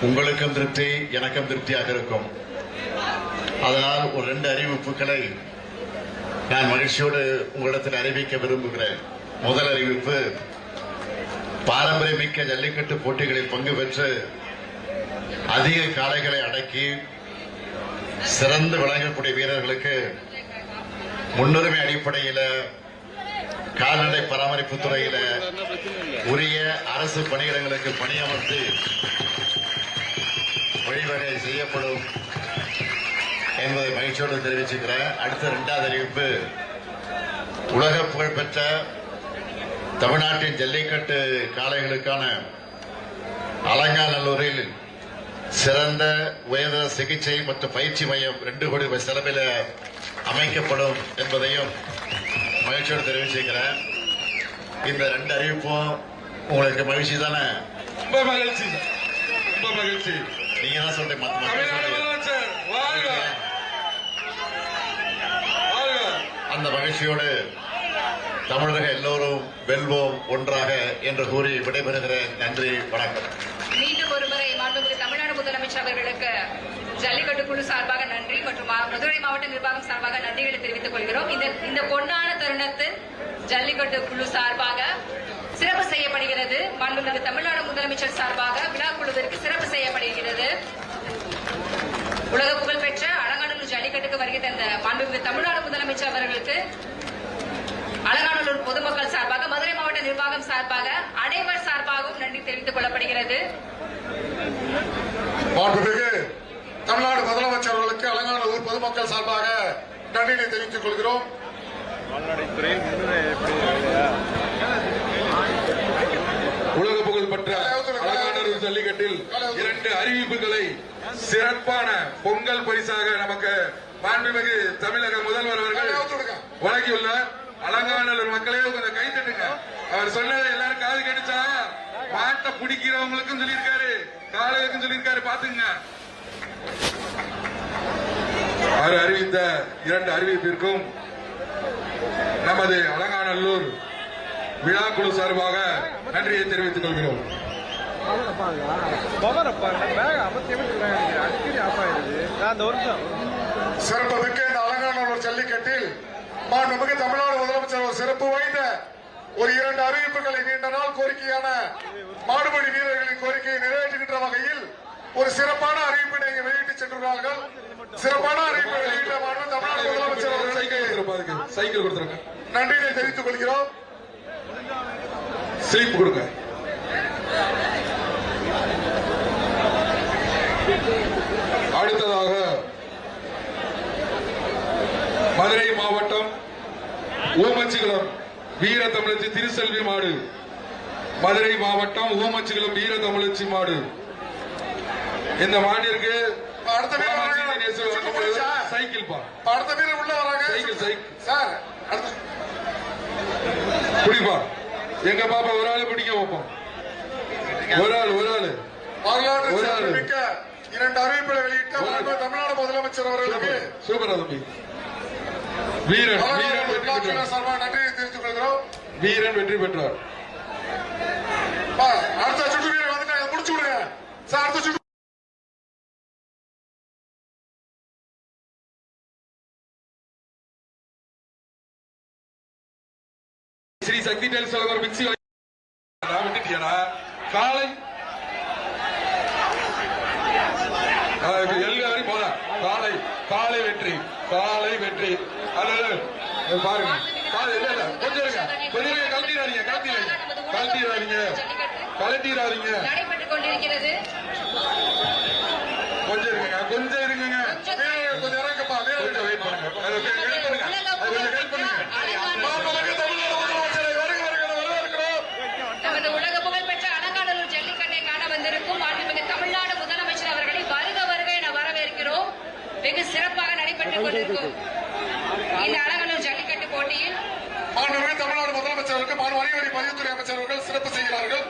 உங்களுக்கும் திருப்தி, எனக்கும் திருப்தியாக இருக்கும். அதனால் ஒரு 2 அறிவிப்புகளை நான் மகிழ்ச்சியோடு உங்களிடத்தில் அறிவிக்க விரும்புகிறேன். முதல் அறிவிப்பு, பாரம்பரியமிக்க ஜல்லிக்கட்டு போட்டிகளில் பங்கு பெற்று அதிக காளைகளை அடக்கி சிறந்து விளங்கக்கூடிய வீரர்களுக்கு முன்னுரிமை அடிப்படையில் கால்நடை பராமரிப்பு துறையில உரிய அரசு பணியிடங்களுக்கு பணியமர்த்தி வழிவகை செய்யப்படும் என்பதை மகிழ்ச்சியோடு தெரிவிச்சுக்கிறேன். அடுத்த 2வது அறிவிப்பு, உலக புகழ்பெற்ற தமிழ்நாட்டின் ஜல்லிக்கட்டு காளைகளுக்கான அலங்காநல்லூரில் சிறந்த உயர்தர சிகிச்சை மற்றும் பயிற்சி மையம் 2 கோடி ரூபாய் செலவில் அமைக்கப்படும் என்பதையும் மகிழ்ச்சியோடு தெரிவிச்சுக்கிறேன். இந்த 2 அறிவிப்பும் உங்களுக்கு மகிழ்ச்சி தானே?
ரொம்ப மகிழ்ச்சி, ரொம்ப மகிழ்ச்சி.
நீங்க தான் சொல்றீங்க.
தமிழ்நாடு முதலமைச்சர் வாழ்க, வாழ்க.
அந்த மகிழ்ச்சியோடு தமிழர்கள் எல்லோரும் வெல்வோம் ஒன்றாக என்று கூறி விடைபெறுகிறேன். நன்றி, வணக்கம்.
மீண்டும் ஒருமுறை மாண்புமிகு தமிழ்நாடு முதலமைச்சர் அவர்களுக்கு ஜல்லிக்கட்டு குழு சார்பாக நன்றி மற்றும் மதுரை மாவட்ட நிர்வாகம் சார்பாக நன்றிகளை தெரிவித்துக் கொள்கிறோம். இந்த பொன்னான தருணத்தில் ஜல்லிக்கட்டு குழு சார்பாக சிறப்பு செய்யப்படுகிறது. மாண்புமிகு தமிழ்நாடு முதலமைச்சர் சார்பாக விழா குழுவிற்கு சிறப்பு செய்யப்படுகிறது. உலக புகழ்பெற்ற அலங்காநல்லூர் ஜல்லிக்கட்டுக்கு வருகை தந்த மாண்புமிகு தமிழ்நாடு முதலமைச்சர் அவர்களுக்கு அலங்காநல்லூர் பொதுமக்கள் சார்பாக, மதுரை மாவட்ட நிர்வாகம் சார்பாக, அனைவர் சார்பாகவும் நன்றி தெரிவித்துக் கொள்ளப்படுகிறது.
மாண்புமிகு தமிழ்நாடு முதலமைச்சர் அவர்களுக்கு அலங்காநல்லூர் பொதுமக்கள் சார்பாக நன்றியை தெரிவித்துக் கொள்கிறோம்.
உலக புகழ்பெற்ற அலங்காநல்லூர் ஜல்லிக்கட்டில் 2 அறிவிப்புகளை சிறப்பான பொங்கல் பரிசாக நமக்கு மாண்புமிகு தமிழக முதல்வர் அவர்கள் வழங்கியுள்ளார். அலங்காநல்லூர் மக்களே கொஞ்சம் கை தட்டுங்க. அவர் சொன்னதை எல்லாரும் காது கேட்டுச்சா? மாட்டை பிடிக்கிறவங்களுக்கும் சொல்லியிருக்காரு, காளைகளுக்கும் சொல்லியிருக்காரு, பாத்துங்க. அவர் அறிவித்த 2 அறிவிப்பிற்கும் நமது அலங்காநல்லூர் விழாக்குழு சார்பாக நன்றியை தெரிவித்துக் கொள்கிறோம்.
சிறப்புமிக்க இந்த அலங்காநல்லூர் ஜல்லிக்கட்டில் மாண்புமிகு தமிழ்நாடு முதலமைச்சர் ஒரு சிறப்பு வாய்ந்த ஒரு 2 அறிவிப்புகளை நீண்ட நாள் கோரிக்கையான மாடுபிடி வீரர்களின் கோரிக்கையை நிறைவேற்றுகின்ற வகையில் ஒரு சிறப்பான அறிவிப்பினை வெளியிட்டு சென்றுள்ளார்கள். சிறப்பான அறிவிப்பை வெளியிட்ட மாண்பு தமிழ்நாடு முதலமைச்சர் அவர்களுக்கு
சைக்கிள் கொடுத்துருங்க.
நன்றியை தெரிவித்துக் கொள்கிறோம்.
ஸ்லிப் கொடுங்க. அடுத்ததாக மதுரை மாவட்டம் ஊமச்சிகுளம் வீர தமிழச்சி திருசெல்வி மாடு, மதுரை மாவட்டம் ஊமச்சிகுளம் வீர தமிழச்சி மாடு. இந்த மாட்டிற்கு
அடுத்த
சைக்கிள் பா,
அடுத்த வீரர் உள்ள வராங்க.
சைக்கிள்
சார்
குடிப்பா. எங்க பாப்பா ஒரு ஆளு பிடிக்க வைப்போம். ஒரு ஆளு
வரலாற்று மிக்க 2 அறிவிப்புகளை வெளியிட்ட தமிழ்நாடு முதலமைச்சர் அவர்களுக்கு
சூப்பரா தம்பி. வீரன்
சார்பாக நன்றியை தெரிவித்துக் கொள்கிறோம்.
வீரன் வெற்றி பெற்றார்.
அடுத்த சுற்று வீரர் வந்துட்டாங்க, முடிச்சு விடுங்க சார். அடுத்த சுற்று
ஸ்ரீ சக்தி டெல்ஸ் ஒரு மிக்சி விட்டுட்டியடா காலை எல்லாரும் போல காலை காலை வெற்றி காலை வெற்றி அல்லது பாருங்க இல்ல இல்ல கொஞ்சம் இருங்க கழட்டிடாதீங்க கழட்டிடாதீங்க
நடைபெற்றுக் கொண்டிருக்கிறது.
கொஞ்சம் இருங்க கொஞ்சம் இறங்கப்பா கொஞ்சம் வெயிட் பண்ணுங்க கொஞ்சம் ஹெல்ப் பண்ணுங்க
நமது உலக புகழ்பெற்ற அலங்காநல்லூர் ஜல்லிக்கட்டை காண வந்திருக்கும் மாண்புமிகு தமிழ்நாடு முதலமைச்சர் அவர்களை வருக வருக என வரவேற்கிறோம். வெகு சிறப்பாக நடைபெற்றுக் கொண்டிருக்கும் இந்த அலங்காநல்லூர் ஜல்லிக்கட்டு போட்டியில்
மாண்புமிகு தமிழ்நாடு முதலமைச்சருக்கு வணிகவரி பதிவுத்துறை அமைச்சர்கள் சிறப்பு செய்கிறார்கள்.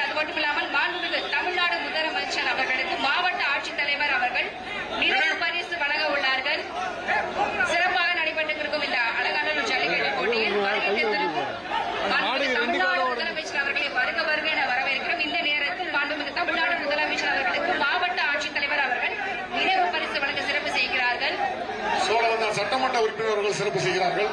அது மட்டுமில்லாமல் மாண்புமிகு தமிழ்நாடு முதலமைச்சர் அவர்களுக்கு மாவட்ட ஆட்சித்தலைவர் அவர்கள் நினைவு பரிசு வழங்க உள்ளார்கள். சிறப்பாக நடைபெற்றுக் இருக்கும் இந்த அலங்காநல்லூர் ஜல்லிக்கட்டு போட்டியில் தமிழ்நாடு முதலமைச்சர் அவர்களை வருக வருக என வரவேற்கிறோம். இந்த நேரத்தில் மாண்புமிகு தமிழ்நாடு முதலமைச்சர் அவர்களுக்கு மாவட்ட ஆட்சித்தலைவர் அவர்கள் நினைவு பரிசு வழங்க சிறப்பு செய்கிறார்கள்.
சோழவந்தான் சட்டமன்ற உறுப்பினர்கள் சிறப்பு செய்கிறார்கள்.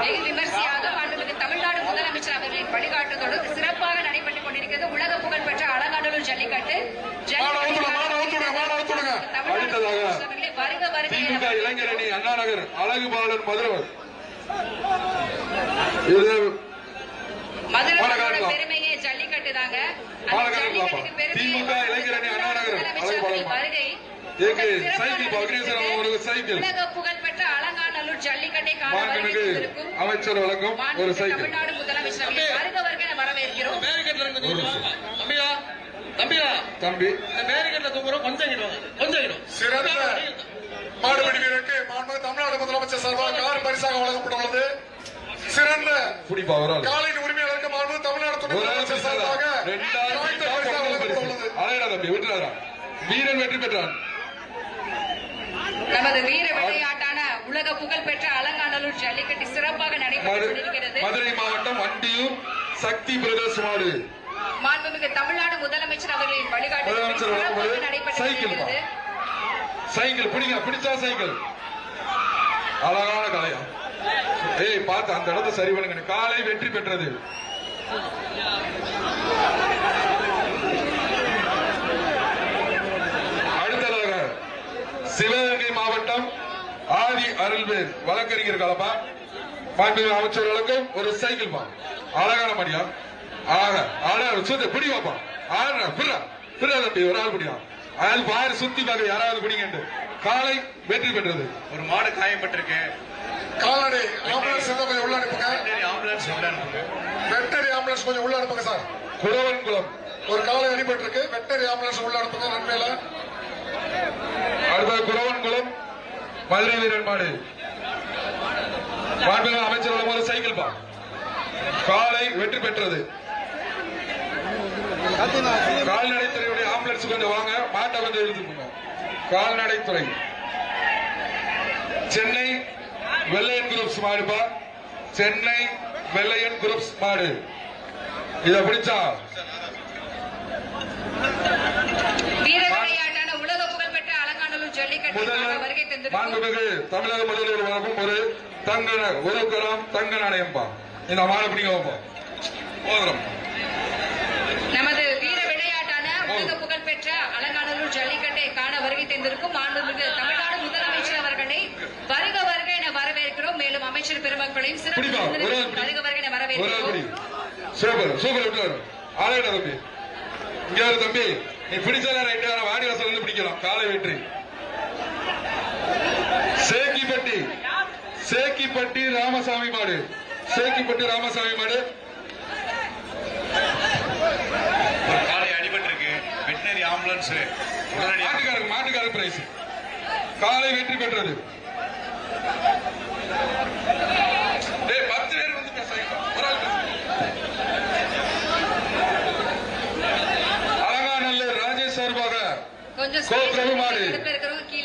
வெகு விமர்சையாக மாண்புமிகு தமிழ்நாடு முதலமைச்சர் அவர்களின் வழிகாட்டுதலோடு சிறப்பாக நடைபெற்றுக் கொண்டிருக்கிறது உலக புகழ்பெற்ற அலங்காநல்லூர் ஜல்லிக்கட்டு.
அடுத்ததாக
வருக வருக
திமுக இளைஞரணி அண்ணா நகர் அழகு பாலன் மதுரை இது
மதுரையோட பெருமையே ஜல்லிக்கட்டு தாங்க.
திமுக இளைஞரணி அண்ணா நகர் அழகு பாலன்
வருகை
சைக்கிள்
உலக புகழ்பெற்ற அலங்காநல்லூர் ஜல்லிக்கட்டை காண
அமைச்சர் வழங்கும் ஒரு சைக்கிள்
தமிழ்நாடு முதலமைச்சர் வருக வருக என வரவேற்கிறோம்.
தம்பி
சிறந்த மாடுபிடி வீரருக்கு மாண்புமிகு தமிழ்நாடு முதலமைச்சர் சார்பாக கார் பரிசாக வழங்கப்பட்டுள்ளது. சிறந்த காலையின் உரிமையாளருக்கு மாண்புமிகு தமிழ்நாடு துணை முதலமைச்சர் சார்பாக பரிசாக வழங்கப்பட்டுள்ளது.
தம்பி விட்டுறாரா வீரன் வெற்றி பெற்றான்.
நமது வீர விளையாட்டான உலக புகழ்பெற்ற அலங்காநல்லூர் ஜல்லிக்கட்டு சிறப்பாக நடைபெற்றுக் கொண்டிருக்கிறது.
மதுரை மாவட்டம் வண்டியூர் சக்தி பிரதர்ஸ் மாடு
மாண்புமிகு தமிழ்நாடு முதலமைச்சர் அவர்களின் வழிகாட்டுதல் நடைபெற்றுக் கொண்டிருக்கிறது.
சைக்கிள் பிடிச்சா சைக்கிள் அழகான கலையா பார்த்து அந்த இடத்தை சரி பண்ணுங்க. காலை வெற்றி பெற்றது. அடுத்ததாக சிவகங்கை மாவட்டம் ஆதி அருள்வேல் வழக்கறிஞர் கலப்பா மாண்புமிகு அமைச்சர்களுக்கும் ஒரு சைக்கிள் பா அழகான மடியா பிடி வாப்பா தம்பி ஒரு ஆள் பிடியா அது பாரு சுத்தி பார்க்க யாராவது பிடிங்க. காலை வெற்றி பெற்றது.
ஒரு மாடு காயப்பட்டிருக்கு.
கால்நடை ஆம்புலன்ஸ் கொஞ்சம் உள்ள அனுப்புங்க. வெட்டரி ஆம்புலன்ஸ் கொஞ்சம் உள்ள அனுப்புங்க சார்.
குளவன்குளம்
ஒரு காலை அடிபட்டிருக்கு. வெட்டரி ஆம்புலன்ஸ் உள்ள அனுப்புங்க. நன்மையில
அடுத்த குளவன்குளம் மதுரை வீரன் மாடு மாண்புமிகு அமைச்சர் ஒரு சைக்கிள் பா காலை வெற்றி பெற்றது. கால்நடைத்துறையுடைய ஆம்புலன்ஸ் கொஞ்சம் வாங்க. மாட்டை கொஞ்சம் எழுதுங்க. கால்நடைத்துறை சென்னை வெள்ளையன் குரூப்ஸ் மாடுப்பா. சென்னை வெள்ளையன் குரூப்ஸ் மாடு இத பிடிச்சா
வீர விளையாட்டான உலக புகழ்பெற்ற அலங்காநல்லூர் ஜல்லிக்கட்டு வருகை தந்திருக்கும்
மாண்புமிகு தமிழக முதல்வர் வழங்கும் ஒரு ஒரு கிராம் தங்க நாணயம்பா. இந்த மாடு பிடிங்க போதும்.
நமது வீர விளையாட்டான உலக புகழ்பெற்ற அலங்காநல்லூர் ஜல்லிக்கட்டை காண வருகை தந்திருக்கும் மாண்புமிகு தமிழ்நாடு முதலமைச்சர் அவர்களை வருக வருக என வரவேற்கிறோம். மேலும் அமைச்சர் பெருமக்களையும் சிறப்பு வருக வருக என வரவேற்கிறோம்.
தம்பி இங்க தம்பி நீ பிடிச்சா ரைட்டு வாடிவாசல் இருந்து பிடிக்கலாம். காலை வெற்றி. சேக்கிப்பட்டி ராமசாமி மாடு. சேக்கிப்பட்டி ராமசாமி மாடு
ஒரு காலை அடிபட்டிருக்கு. வெட்டினரி ஆம்புலன்ஸ்
மாட்டுக்காரர் பிரைஸ். காலை வெற்றி பெற்றது. 10 பேர் வந்து அலங்காநல்லூர் ராஜேஷ் சார்பாக மாடு.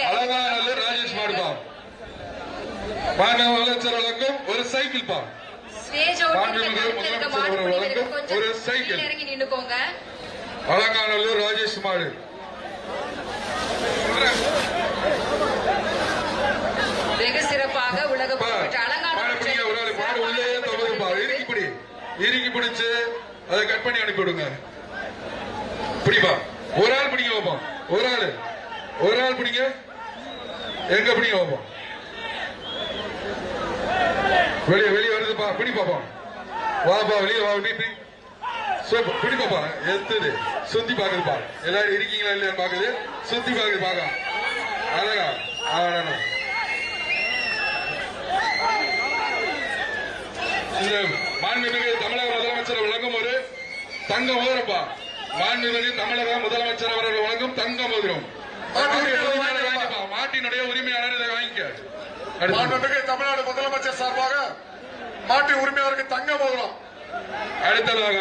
அலங்காநல்லூர் ராஜேஷ் மாடுபா. முதலமைச்சர் வழங்கும் ஒரு சைக்கிள் பா. ஒரு சைக்கிள். அலங்காநல்லூர் ராஜேஷ் மாடு
வெகு சிறப்பாக உலக புகழ்பெற்ற அலங்காநல்லூர்
இறுக்கி பிடிச்சு அதை கட் பண்ணி அனுப்பி விடுங்க. பிடிப்பா, ஒரு ஆள் பிடிங்க வைப்போம். ஒரு ஆள் பிடிங்க. எங்க பிடிங்க வைப்போம். வெளியே வருதுப்பா, பிடி பாப்போம். வாப்பா, வெளியே வா. பிடி பாப்பா. எத்துது சுத்தி பாக்குதுப்பா. எல்லாரும் இருக்கீங்களா இல்லையா பாக்குது. சுத்தி பாக்குது. பாக்க அழகா. இந்த மாண்புமிகு தமிழக முதலமைச்சர் வழங்கும் ஒரு தங்க மோதிரப்பா. மாண்புமிகு தமிழக முதலமைச்சர் அவர்கள் வழங்கும் தங்க மோதிரம். மாட்டினுடைய உரிமையாளர் இதை வாங்கிக்க.
மாண்புமிகு தமிழ்நாடு முதலமைச்சர் சார்பாக மாட்டு உரிமையாளருக்கு தங்க மோதிரம்.
அடுத்ததாக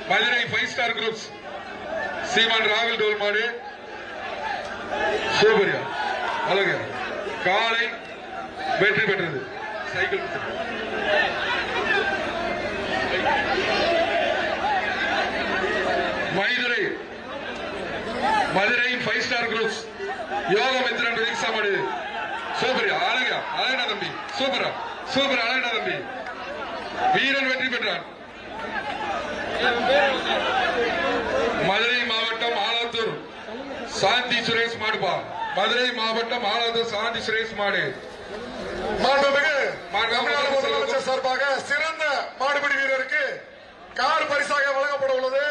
மதுரை 5 ஸ்டார் குரூப்ஸ் சீமான் ராகுல் டோல் மாடு சூப்பரியா அழகு காலை வெற்றி பெற்றது. Cycle Madurai 5 star groups Yogamithran rickshaw மாடு சூப்பரியா அழகா தம்பி. சூப்பரா அழகா தம்பி. வீரன் வெற்றி பெற்றான். மதுரை மாவட்டம் ஆலாத்தூர் சாந்தி சுரேஷ் மாடுபா. மதுரை மாவட்டம் ஆலாத்தூர் சாந்தி சுரேஷ் மாடு.
மாண்புமிகு தமிழ்நாடு முதலமைச்சர் சார்பாக சிறந்த மாடுபிடி வீரருக்கு கார் பரிசாக வழங்கப்பட உள்ளது.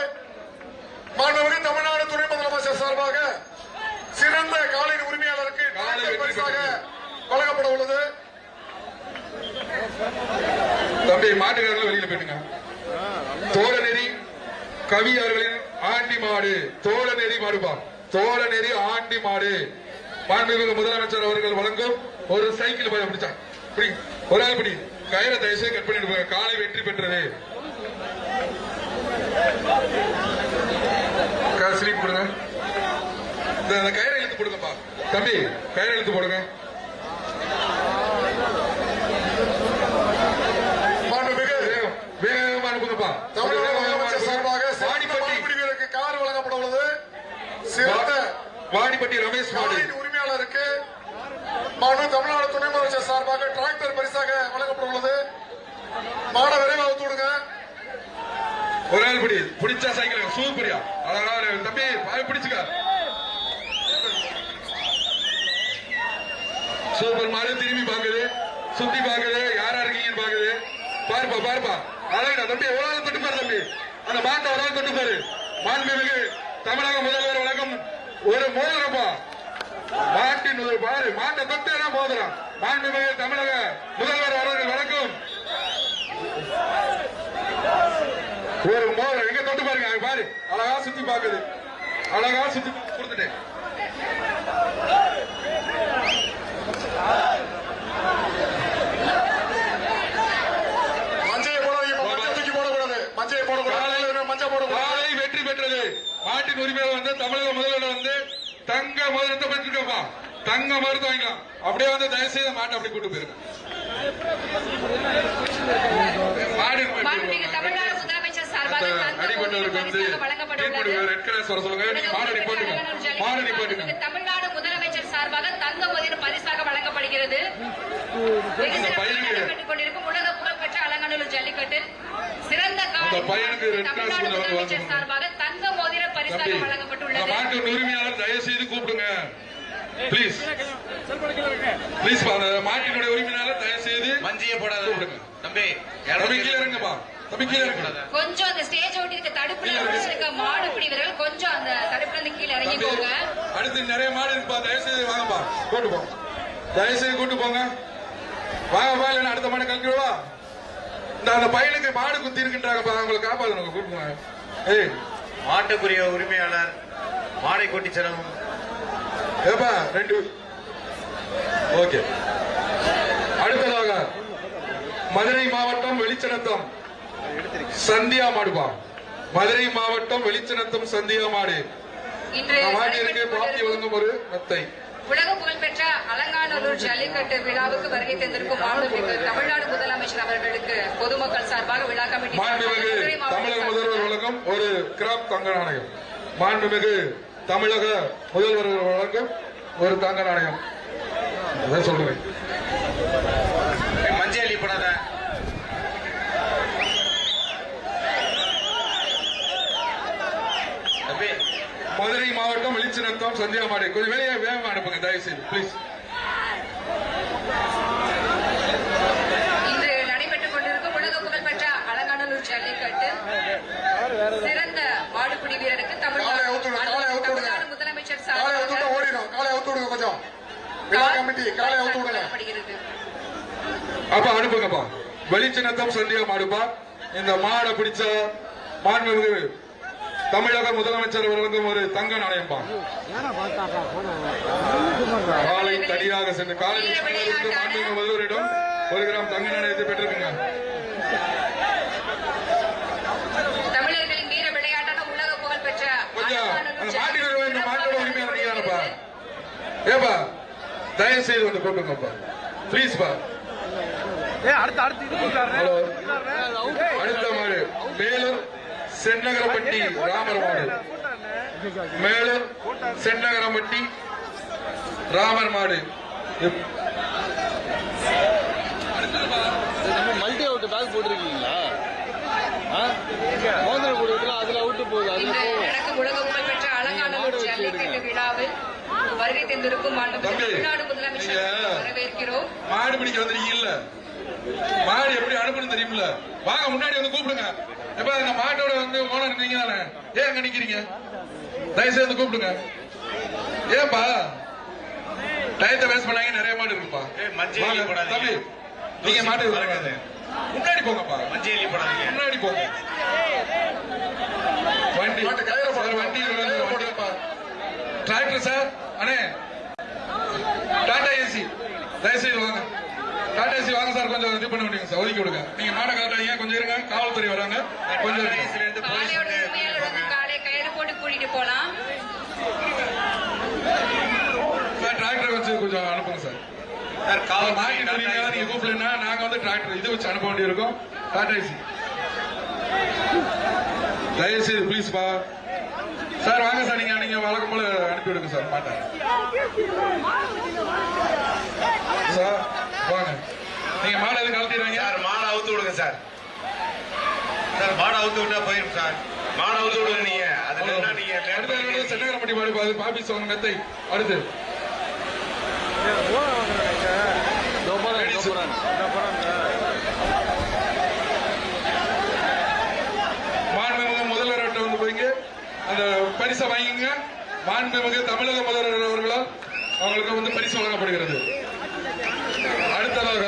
மாண்புமிகு தமிழ்நாடு துணை முதலமைச்சர் சார்பாக சிறந்த காலையின் உரிமையாளருக்கு கார் பரிசாக வழங்கப்பட உள்ளது.
தம்பி மாட்டுக்காரர்கள் வெளியில போயிட்டுங்க. தோழநெறி கவி அவர்களின் ஆண்டி மாடு. தோழநெறி மாடுபா. தோழநெறி ஆண்டி மாடு. மாண்புமிகு முதலமைச்சர் அவர்கள் வழங்கும் ஒரு சைக்கிள் பிடிச்சா ஒரு ஆள் பிடி. கயிறை தயவுசெய்து கட் பண்ணிட்டு காலை வெற்றி பெற்றது. ஸ்லீப் கொடுங்க. இந்த கயிறை இழுத்து போடுங்கப்பா. தம்பி கயிறை இழுத்து போடுங்க. வேகமா அனுப்புங்கப்பா.
தமிழ்நாடு முதலமைச்சர் சார்பாக மாடுபிடி வீரருக்கு கார் வழங்கப்பட உள்ளது. சிறந்த
வாடிப்பட்டி ரமேஷ் மாடு
உரிமையாளருக்கு தமிழ்நாடு துணை முதலமைச்சர் சார்பாக டிராக்டர் பரிசாக வழங்கப்பட உள்ளது. மாட விரைவாக விடுங்க.
ஒரு ஆள் பிடிச்சா சைக்கிள் சூப்பரியா அழகா தம்பி பிடிச்சுக்க. சூப்பர் மாடு. திரும்பி பாக்குது, சுத்தி பாக்குது, யாரா இருக்கீங்கன்னு பாக்குது. பாருப்பா அழகா தம்பி. ஒரு ஆள் தொட்டு பாரு தம்பி. அந்த மாட்டை ஒரு ஆள் தொட்டு பாரு. மாண்புமிகு தமிழக முதல்வர் வழங்கும் ஒரு மோதிரப்பா. மாட்டின் பாரு. மாட்டை தொட்டு மோதிரம். மாண்புமிகு தமிழக முதல்வர் அவர்கள் வழங்கும் ஒரு மோதிரம். எங்க தொட்டு பாருங்க. பாரு அழகா சுத்தி பாக்குது. அழகா சுத்தி கொடுத்துட்டேன். காலை வெற்றி பெற்றது. மாட்டின் உரிமையாளர் வந்து தமிழக முதல்வர் வந்து தங்க மோதிரத்தை பெற்றுக்கப்பா. தங்க மருந்து வாங்கிக்கலாம். அப்படியே வந்து தயவுசெய்து மாட்டை அப்படி கூட்டு போயிருங்க.
தமிழ்நாடு முதலமைச்சர் சார்பாக
அடிபட்டவருக்கு வந்து ரெட் கிராஸ் வர சொல்லுங்க. மாடு நிப்பாட்டுங்க.
தமிழ்நாடு முதலமைச்சர் சார்பாக தங்க மோதிரம் பரிசாக வழங்கப்படுகிறது. கொண்டிருக்கும் உலக புகழ்பெற்ற அலங்காநல்லூர் ஜல்லிக்கட்டு சிறந்த
பையனுக்கு
தமிழ்நாடு முதலமைச்சர் சார்பாக தங்க மோதிரம் பரிசாக வழங்கப்பட்டுள்ளது.
மாட்டின் உரிமையாளர் தயவு செய்து கூப்பிடுங்க. பிளீஸ் மாட்டினுடைய உரிமையாளர் தயவு செய்து
மஞ்சியை போடாத கூப்பிடுங்க. தம்பி
கீழே இறங்கப்பா. தம்பி கீழே இறங்க.
கொஞ்சம் அந்த ஸ்டேஜ் ஒட்டி இருக்க தடுப்புல இருக்க மாடு பிடிவர்கள் கொஞ்சம் அந்த தடுப்புல இருந்து கீழே இறங்கி போங்க.
அடுத்து நிறைய மாடு இருப்பா. தயவு செய்து வாங்கப்பா. கூட்டு போங்க. தயவு செய்து கூட்டு போங்க. வாங்கப்பா. இல்லைன்னா அடுத்த மாடு கழிக்கிறவா. அந்த பையனுக்கு மாடு குத்தி இருக்கின்றாங்கப்பா. அவங்களை காப்பாற்றணும். கூப்பிடுங்க. ஏய்
மாட்டுக்குரிய உரிமையாளர் மாடை கொட்டி செல்லும்.
ஏப்பா 2 ஓகே. அடுத்ததாக மதுரை மாவட்டம் வெளிச்சநத்தம் சந்தியா மாடுபா. மதுரை மாவட்டம் வெளிச்சநத்தம் சந்தியா மாடு. மாட்டிற்கு பாப்தி வழங்கும் ஒரு மெத்தை.
உலக புகழ்பெற்ற அலங்காநல்லூர் ஜல்லிக்கட்டு விழாவுக்கு வருகை தந்திருக்கும் மாண்புமிகு தமிழ்நாடு முதலமைச்சர் அவர்களுக்கு பொதுமக்கள் சார்பாக விழா கமிட்டி
மாண்புமிகு தமிழக முதல்வர் வழங்கும் ஒரு கிராப் தங்க நாணயம். மாண்புமிகு தமிழக முதல்வர் வழங்கும் ஒரு தங்க நாணயம். அதான் சொல்றேன்.
மஞ்சள் அள்ளி போடாத.
வெளிச்சினத்தம் சந்தியா மாடு கொஞ்சம் வெளியே வேகமா அனுப்புங்க தயவு செய்து ப்ளீஸ்.
இன்று நடைபெற்றுக் கொண்டிருக்கும் உலக புகழ்பெற்ற அலங்காநல்லூர் ஜல்லிக்கட்டு சிறந்த மாடுபிடி வீரருக்கு தமிழ்நாடு முதலமைச்சர் சார்பாக
ஓடிடும். காலை அவுத்து விடுங்க கொஞ்சம். விழா கமிட்டி காலை அவுத்து விடுங்க.
வழங்கப்படுகிறது.
அப்ப அனுப்புங்கப்பா. வெளிச்சினத்தம் சந்தியா மாடுப்பா. இந்த மாடை பிடிச்ச மாண்புமிகு தமிழக முதலமைச்சர் அவர்களுக்கும் ஒரு தங்க நாணயம்பா. காலை தனியாக சென்று காலை மாண்புமிகு முதல்வரிடம் 1 கிராம் தங்க நாணயத்தை பெற்றிருக்குங்க.
தமிழர்களின் வீர விளையாட்டான உலக புகழ் பெற்ற
கொஞ்சம் அந்த மாட்டில் இந்த மாட்டோட உரிமையான நீங்கப்பா. ஏப்பா தயவு செய்து வந்து கூப்பிடுங்கப்பா பிளீஸ் பா. ஹலோ அடுத்த மாடு மேலூர் சென்னகரப்பட்டி ராமர் மாடு. மேலூர் சென்னகரப்பட்டி ராமர் மாடு.
மல்டி அவுட் பேக் போட்டிருக்கீங்களா? மோதிரம் போடுறதுல அதுல அவுட்டு போகுது. அதுல
நடக்கும் உலக புகழ் பெற்ற அலங்காநல்லூர் ஜல்லிக்கட்டு விழாவில் வருகை தந்திருக்கும் தமிழ்நாடு முதலமைச்சர் வரவேற்கிறோம்.
மாடு பிடிக்க வந்துருக்கீங்கல்ல, மாடு எப்படி அனுப்பணும் தெரியுமில்ல, வாங்க முன்னாடி வந்து கூப்பிடுங்க. எப்ப இந்த மாட்டோட வந்து ஓனர் நீங்க தானே, ஏன் அங்க நிக்கிறீங்க? தயவுசெய்து வந்து கூப்பிடுங்க. ஏன்பா டயத்தை வேஸ்ட் பண்ணாங்க, நிறைய மாடு இருக்குப்பா. தம்பி நீங்க மாட்டு முன்னாடி போங்கப்பா,
மஞ்சள் போடாதீங்க,
முன்னாடி போங்க. வண்டி வண்டி வண்டிப்பா. டிராக்டர் சார் அண்ணே, டாடா ஏசி தயவுசெய்து வாங்க. டாடா ஏசி வாங்க சார், கொஞ்சம் இது பண்ண முடியுங்க சார், ஒதுக்கி விடுங்க. நீங்க மாடை காட்டாங்க, கொஞ்சம் இருங்க, காவல்துறை வராங்க, கொஞ்சம்
காலை கயிறு போட்டு கூட்டிட்டு போலாம்.
சார் டிராக்டர் வச்சு கொஞ்சம் அனுப்புங்க சார். நீங்க கூப்பிடலன்னா நாங்க வந்து டிராக்டர் இதை வச்சு அனுப்ப வேண்டியிருக்கும். டாடா ஏசி தயவுசெய்து பிளீஸ் பா சார், வாங்க சார். நீங்க வழக்கம் போல அனுப்பி விடுங்க சார் மாட்டேன் சார். வாங்க, நீங்க மாடை எதுவும் கலத்திடுறீங்க
சார். மாடை அவுத்து விடுங்க சார். சார் மாடை அவுத்து விட்டா போயிடும் சார். மாடை அவுத்து விடுங்க நீங்க. அதுல நீங்க
அடுத்த சென்னகரப்பட்டி மாடு பாபி சோன் மெத்தை. அடுத்து மாண்புமிகு முதல்வர்கிட்ட வந்து போய்ங்க அந்த பரிசை வாங்கிங்க. மாண்புமிகு தமிழக முதல்வர் அவர்களால் அவங்களுக்கு வந்து பரிசு வழங்கப்படுகிறது. அடுத்ததாக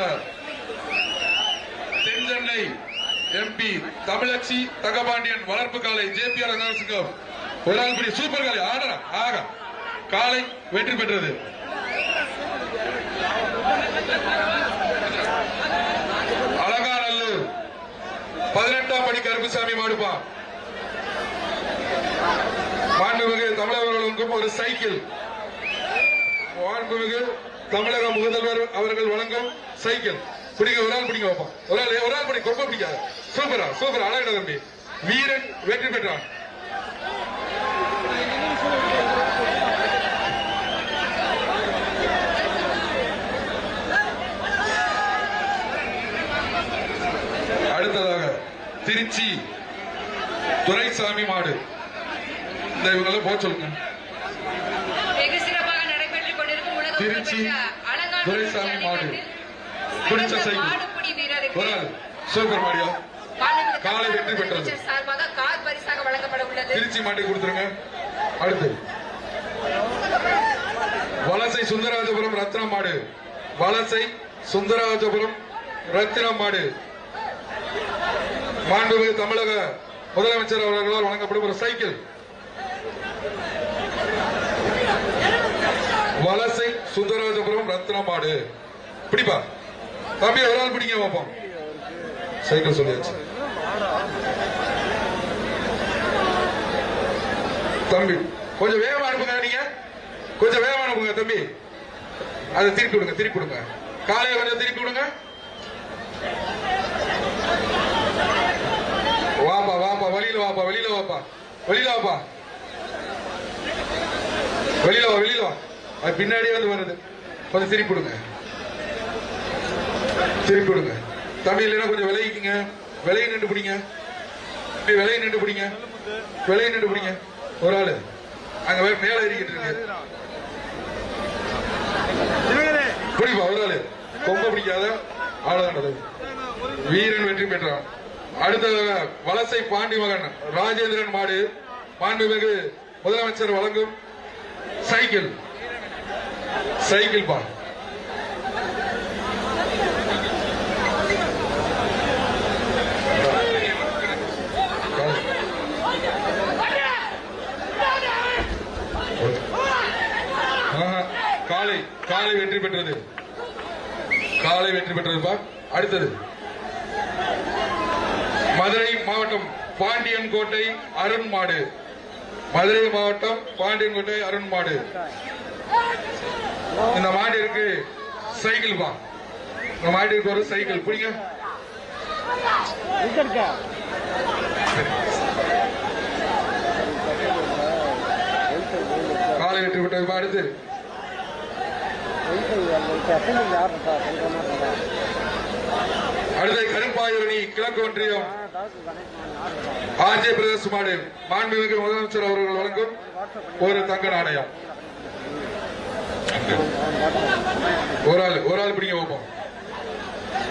தென்சென்னை எம்பி தமிழச்சி தகபாண்டியன் வளர்ப்பு காலை ஜேபிஆர் அங்காசிங்கம் ஒரு ஆள் படி சூப்பர் காலை ஆர்டர் ஆக காலை வெற்றி பெற்றது. அலங்காநல்லூர் 18ஆம் படி கருப்புசாமி மாடுப்பா. மாண்புமிகு தமிழர்களுக்கும் ஒரு சைக்கிள். மாண்புமிகு தமிழக முதல்வர் அவர்கள் வழங்கும் சைக்கிள். பிடிங்க, ஒரு ஆள் பிடிங்க வைப்போம். ஒரு ஆள் படி கொம்ப பிடிக்காது. சூப்பரா சூப்பர் அழகா தம்பி. வீரன் வெற்றி பெற்றான். அடுத்ததாக திருச்சி துரைசாமி மாடு. இந்த இவங்களை போக சொல்லுங்க.
வெகு சிறப்பாக நடைபெற்றுக் கொண்டிருக்கும் உலக
திருச்சி
அலங்காநல்லூர்
துரைசாமி மாடு பிடிச்ச சைக்கிள்.
மாடுபிடி வீரருக்கு
ஒரு ஆள் சூப்பர் மாடியா
மாண்புமிகு
காலை வெற்றி பெற்றது.
முதலமைச்சர் சார்பாக கார் பரிசாக வழங்கப்பட உள்ளது.
திருச்சி மாட்டை கொடுத்துருங்க. அடுத்து வலசை சுந்தராஜபுரம் ரத்னம் மாடு. வலசை சுந்தராஜபுரம் ரத்தினம் மாடு. மாண்புமிகு தமிழக முதலமைச்சர் அவர்களால் வழங்கப்படும் ஒரு சைக்கிள். வலசை சுந்தராஜபுரம் ரத்னம் மாடு. பிடிப்பா தம்பி, ஒரு ஆள் பிடிங்க பார்ப்போம். சைக்கிள் சொல்லியாச்சு தம்பி. கொஞ்சம் வேகமா அனுப்புங்க, நீங்க கொஞ்சம் வேகமா அனுப்புங்க தம்பி. அதை திருப்பி விடுங்க, திருப்பி விடுங்க. காலையை கொஞ்சம் திருப்பி விடுங்க. வாப்பா வாப்பா, வெளியில வாப்பா, வெளியில வாப்பா, வெளியில வாப்பா, வெளியில வா, வெளியில வா. அது பின்னாடியே வந்து வருது. கொஞ்சம் திருப்பி விடுங்க, திருப்பி விடுங்க தம்பி. இல்லைன்னா கொஞ்சம் விலகிக்குங்க. விலையை நின்று பிடிங்க, விலையை நின்று பிடிங்க, விலையை நின்று பிடிங்க. ஒரு ஆளு அங்க போய் மேல ஏறிக்கிட்டு இருக்கு. பிடிப்பா ஒரு ஆளு கொம்ப பிடிக்காத ஆளானது வீரன் வெற்றி பெற்றான். அடுத்ததாக வலசை பாண்டி மகன் ராஜேந்திரன் மாடு மாண்புமிகு முதலமைச்சர் வழங்கும் சைக்கிள் பா. காலை வெற்றி பெற்றது. காலை வெற்றி பெற்றதுப்பா. அடுத்தது மதுரை மாவட்டம் பாண்டியன் கோட்டை அருண் மாடு. மதுரை மாவட்டம் பாண்டியன் கோட்டை அருண் மாடு. இந்த மாட்டிற்கு சைக்கிள் பா. இந்த மாட்டிற்கு ஒரு சைக்கிள் பிடிங்க. காலை வெற்றி பெற்றது. அடுத்து அடுத்த கருப்பாயூரணி கிழக்கு ஒன்றியம் ஆர்ஜே பிரதேச மாடு மாண்புமிகு முதலமைச்சர் அவர்கள் வழங்கும் ஒரு தங்க நாணயம். ஒரு ஆள் பிடிங்க வைப்போம்.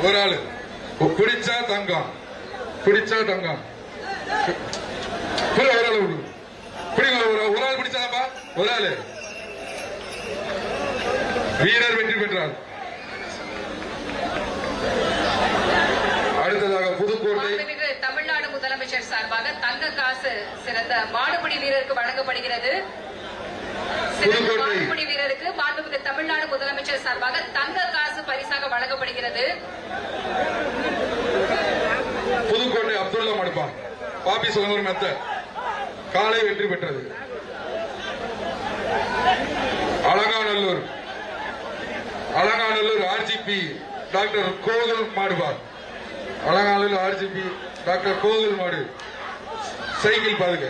ஒரு ஆளு பிடிச்சா தங்கம் ஒரு ஆள் பிடிச்சாப்பா. ஒரு ஆளு வீரர் வெற்றி பெற்றார். அடுத்ததாக புதுக்கோட்டை
தமிழ்நாடு முதலமைச்சர் சார்பாக தங்க காசு சிறந்த மாடுபிடி வீரருக்கு வழங்கப்படுகிறது. மாடுபிடி வீரருக்கு மாண்புமிகு தமிழ்நாடு முதலமைச்சர் சார்பாக தங்க காசு பரிசாக வழங்கப்படுகிறது.
புதுக்கோட்டை அப்துல்லா மடுப்பா பாப்பி சுகந்தூர் மெத்த காலை வெற்றி பெற்றது. அலங்காநல்லூர் ஆர்ஜிபி டாக்டர் கோகுல் மாடுபா. அலங்காநல்லூர் ஆர்ஜிபி டாக்டர் கோகுல் மாடு சைக்கிள் பாதுக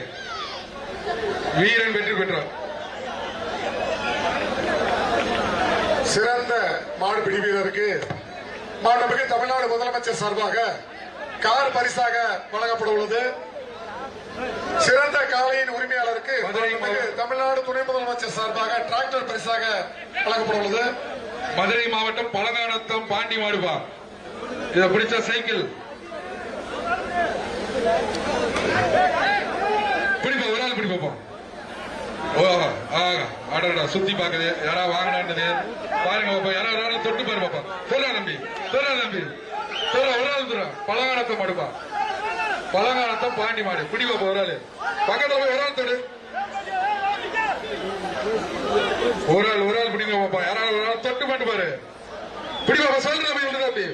வீரன் வெற்றி பெற்றார்.
சிறந்த மாடுபிடி வீரருக்கு மாண்புமிகு தமிழ்நாடு முதலமைச்சர் சார்பாக கார் பரிசாக வழங்கப்பட உள்ளது. சிறந்த காளையின் உரிமையாளருக்கு தமிழ்நாடு துணை முதலமைச்சர் சார்பாக டிராக்டர் பரிசாக வழங்கப்பட உள்ளது.
மதுரை மாவட்டம் பழங்கானத்தம் பாண்டி மாடுபா. இதை பிடிச்ச சைக்கிள் பிடிப்பா. ஒரு ஆள் பிடிப்போம். அடடா சுத்தி பாக்குது. யாரா வாங்கினான்னு பாருங்க. யாராவது தொட்டு பாரு பாப்பா. சொல்றா தம்பி ஒரு ஆள் பழங்கானத்தம் மாடுபா. பழங்கானத்தம் பாண்டி மாடு பிடிப்பா. ஒரு ஆளு பக்கத்துல போய் ஒரு ஆள் தொடு. ஒரு ஆள் பிடிங்க பாப்பா. யாராவது ஒரு ஆள் தொட்டு மாட்டு பாரு. பிடிப்பா. சொல்ற தம்பி விடுதா தம்பி.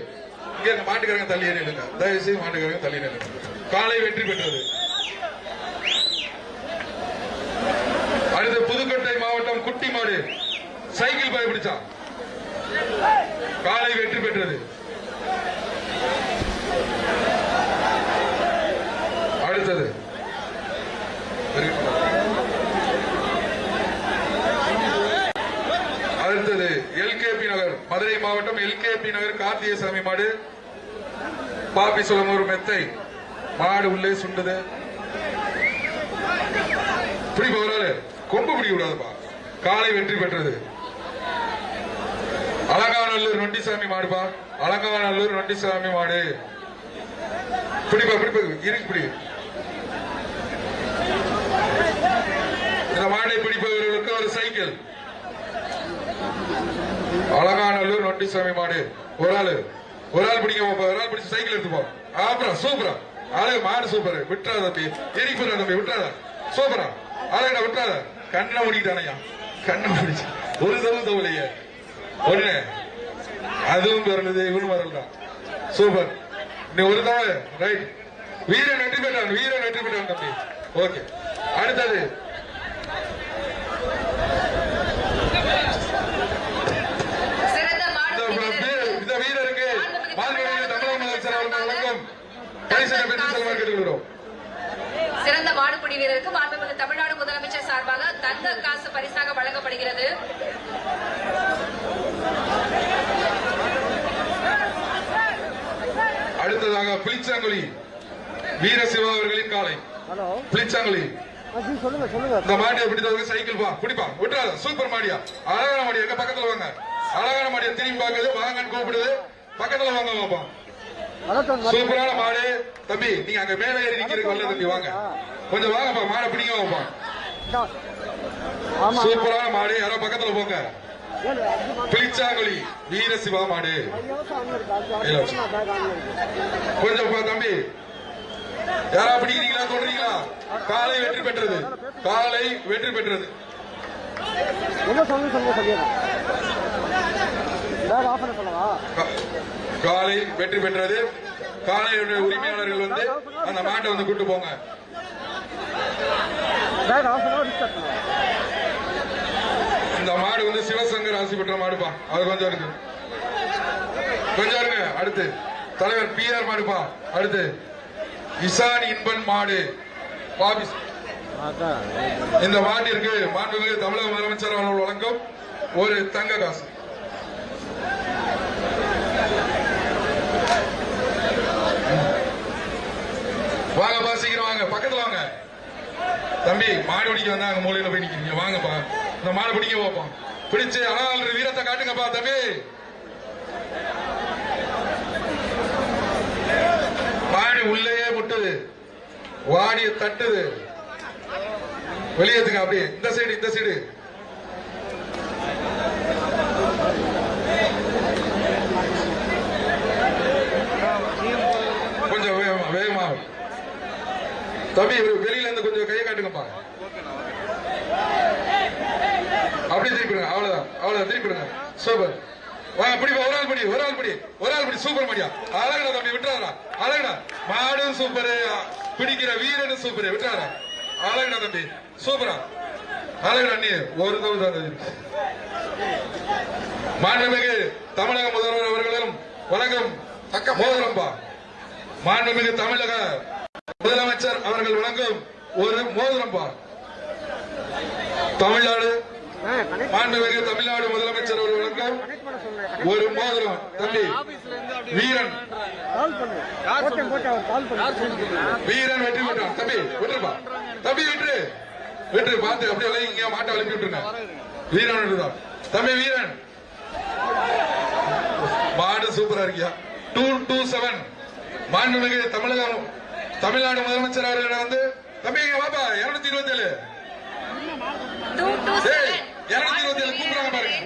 இங்க மாட்டுக்காரங்க தள்ளி நில்லுங்க. தயவு செய்து மாட்டுக்காரங்க தள்ளி நில்லுங்க. காலை வெற்றி பெற்றது. அடுத்து புதுக்கோட்டை மாவட்டம் குட்டி மாடு சைக்கிள் பாய் பிடிச்சான். காலை வெற்றி பெற்றது. அடுத்தது எல்கேபி நகர் மதுரை மாவட்டம் எல்கேபி நகர் கார்த்திகசாமி மாடு பாப்பி சுலமூர் மெத்தை மாடு உள்ளே சுண்டது. பிடிப்பா. ஒரு ஆளு கொம்பு பிடிக்க கூடாதுப்பா. காலை வெற்றி பெற்றது. அலங்காநல்லூர் நொண்டிசாமி மாடுப்பா. அலங்காநல்லூர் நொண்டிசாமி மாடு பிடிப்பா. இருக்கு பிடி. இந்த மாடை பிடிப்பவர்களுக்கு ஒரு சைக்கிள். அலங்காநல்லூர் நொண்டிசாமி மாடு. ஒரு ஆள் பிடிக்க. ஒரு ஆள் பிடிச்சு சைக்கிள் எடுத்துப்போம். அப்புறம் சூப்பரா அழகு மாடு சூப்பர். விட்டுறாத தம்பி. எரிப்புறா தம்பி. விட்டுறாத. சூப்பரா அழகா விட்டுறாத. கண்ணை முடிக்கிட்டானையா. கண்ணை முடிச்சு ஒரு தவலையே ஒண்ணு அதுவும் பிறந்தது. இவனு வரலாம். சூப்பர். நீ ஒரு தவளை ரைட். வீரன் வெற்றி பெற்றான் தம்பி. ஓகே. அடுத்தது இந்த வீரருக்கு தமிழக முதலமைச்சர் அவர்கள் வழங்கும் பரிசு கேட்டுக்கொள்கிறோம்.
சிறந்த மாடுபிடி வீரருக்கு மாண்புமிகு தமிழ்நாடு முதலமைச்சர் சார்பாக தங்க காசு பரிசாக வழங்கப்படுகிறது.
அடுத்ததாக புளிச்சாங்குழி வீரசிவா அவர்களின் காலை. புளிச்சாங்குழி இந்த மாடியை பிடித்தவங்க சைக்கிள் பா பிடிப்பா விட்டுறாத சூப்பர் மாடியா அழகான மாடியா எங்க பக்கத்துல வாங்க அழகான மாடியா திரும்பி பாக்குது வாங்கன்னு கூப்பிடுது பக்கத்துல வாங்க பாப்பா சூப்பரான மாடு தம்பி நீங்க அங்க மேல ஏறி நிக்கிறதுக்கு வரல தம்பி வாங்க கொஞ்சம் வாங்கப்பா மாடை பிடிங்க வாப்பா சூப்பரான மாடு யாரோ பக்கத்துல போங்க பிளிச்சாங்குழி வீர சிவா மாடு கொஞ்சம் தம்பி யாரா பிடிக்கிறீங்களா சொல்றீங்களா காலை வெற்றி பெற்றது காலை வெற்றி பெற்றது காலை வெற்றி பெற்றது காலையுடைய உரிமையாளர்கள் வந்து அந்த மாட்டை வந்து கூட்டு போங்க இந்த மாடு வந்து சிவசங்கர் ஆசி பெற்ற மாடுப்பா அது கொஞ்சம் இருக்கு கொஞ்சம் இருங்க அடுத்து தலைவர் PR மாடுப்பா அடுத்து இசான் இன்பன் மாடு பாபி இந்த மாட்டிற்கு மாண்புமிகு தமிழக முதலமைச்சர் அவர்கள் வழங்கும் ஒரு தங்க காசு வாங்க பாசிக்கிறோம் வாங்க பக்கத்துல வாங்க தம்பி மாடு பிடிக்க வந்தா அங்க மூலையில போய் நிக்கிறீங்க வாங்கப்பா இந்த மாடு பிடிக்க போப்போம் பிடிச்சு அழகால் வீரத்தை காட்டுங்கப்பா தம்பி மாடு உள்ளேயே முட்டுது வாடிய தட்டுது வெளியேத்துங்க அப்படியே இந்த சைடு கொஞ்சம் வேகமா தம்பி வெளியில இருந்து கொஞ்சம் கையை காட்டுங்கப்பா அப்படியே திருப்பிடுங்க அவ்வளவுதான் திருப்பிடுங்க சூப்பர் வாங்க பிடிப்பா ஒரு ஆள் பிடி சூப்பர் மாடியா அழகடா தம்பி விட்டுறாரா அழகடா மாடும் சூப்பரு பிடிக்கிற வீரனும் சூப்பரு விட்டுறாரா அழகடா தம்பி சூப்பரா அழகடா நீ ஒரு தவிர மாண்புமிகு தமிழக முதல்வர் அவர்களும் வணக்கம் தக்க மோதிரம்பா மாண்புமிகு தமிழக முதலமைச்சர் அவர்கள் வழங்கும் ஒரு மோதிரம்பா தமிழ்நாடு மாண்புமிகு தமிழ்நாடு முதலமைச்சர் அவர்கள் வழங்கும் ஒரு மோதிரம் தம்பி வீரன் வெற்றி பெற்றான் தம்பி விட்டுருப்பா தம்பி விட்டு பார்த்து அப்படியே இங்க மாட்டை அழுப்பி விட்டுருங்க வீரன் விட்டுதான் தம்பி வீரன் மாடு சூப்பரா இருக்கியா 227 மாண்புமிகு தமிழ்நாடு முதலமைச்சர் அவர்கள் வந்து தம்பி வாப்பா 227 கூப்பிடுறாங்க பாருங்க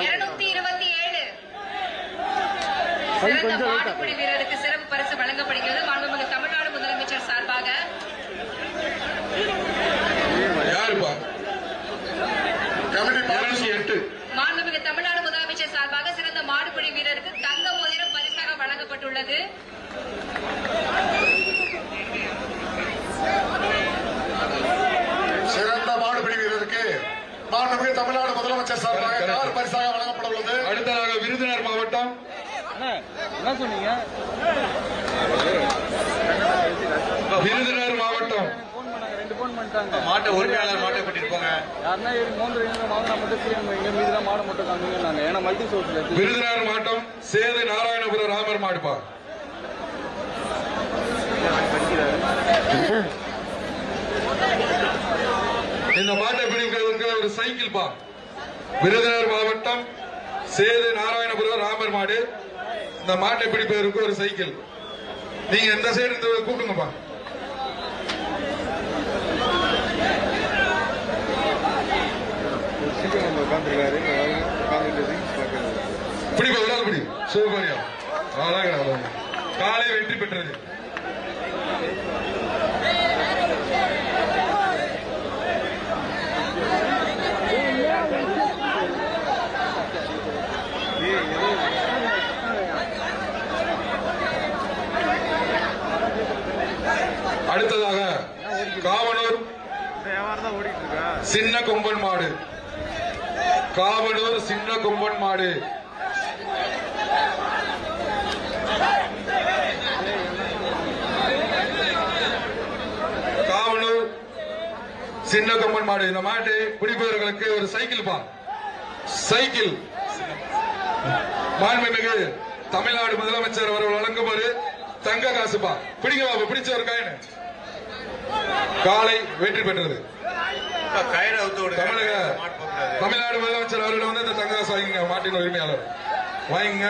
227 சிறந்த மாடுபிடி வீரருக்கு சிறப்பு பரிசு வழங்கப்படுகிறது மாண்புமிகு தமிழ்நாடு முதலமைச்சர் சார்பாக
யாருப்பா கமிட்டி 208
மாண்புமிகு தமிழ்நாடு முதலமைச்சர் சார்பாக சிறந்த மாடுபிடி வீரருக்கு தங்க மோதிரம் பரிசாக வழங்கப்பட்டுள்ளது
சிறந்த மாடுபிடி வீரருக்கு மாண்புமிகு தமிழ்நாடு முதலமைச்சர் சார்பாக கார் பரிசாக வழங்கப்பட உள்ளது.
அடுத்ததாக விருதுநகர் மாவட்டம்
என்ன சொன்னீங்க
விருதுநகர் மாவட்டம்
போன் பண்ணிட்டாங்க
மாட்டை உரிமையாளர் மாட்டை கூட்டிட்டு போங்க
யாருன்னா ஏறி 3 வாங்கினா மட்டும் சீன் எங்க மீது தான் மாடை மட்டும் காமிங்க ஏன்னா மல்டி சோர்ஸ்ல
விருதுநகர் மாவட்டம் சேது நாராயணபுரம் ராமர் மாடுப்பா இந்த மாட்டை பிடிக்கிறதுக்கு ஒரு சைக்கிள் பா விருதுநகர் மாவட்டம் சேது நாராயணபுரம் ராமர் மாடு இந்த மாட்டை பிடிப்பதற்கு ஒரு சைக்கிள் நீங்க எந்த சைடு இருந்து கூப்பிடுங்கப்பா பிடிப்பா விளையாட பிடி சூப்பரியா காலை வெற்றி பெற்றது அடுத்ததாக காவனூர் சின்ன கொம்பன் மாடு காவனூர் சின்ன கொம்பன் மாடு காவனூர் சின்ன கொம்பன் மாடு இந்த மாட்டை பிடிப்பவர்களுக்கு ஒரு சைக்கிள் பா சைக்கிள் மாண்புமிகு தமிழ்நாடு முதலமைச்சர் அவர்கள் வழங்கும் ஒரு தங்க காசுப்பா பிடிக்க பிடிச்ச ஒரு காயின் காளை வெற்றி பெற்றது.
கயிறு அவுத்து விடுங்க.
தமிழக
மாட்டு போகக்கூடாது.
தமிழ்நாடு முதலமைச்சர் அவர்களிடம் வந்து இந்த தங்கராசு வாங்கிங்க, மாட்டின் உரிமையாளர் வாங்கிங்க.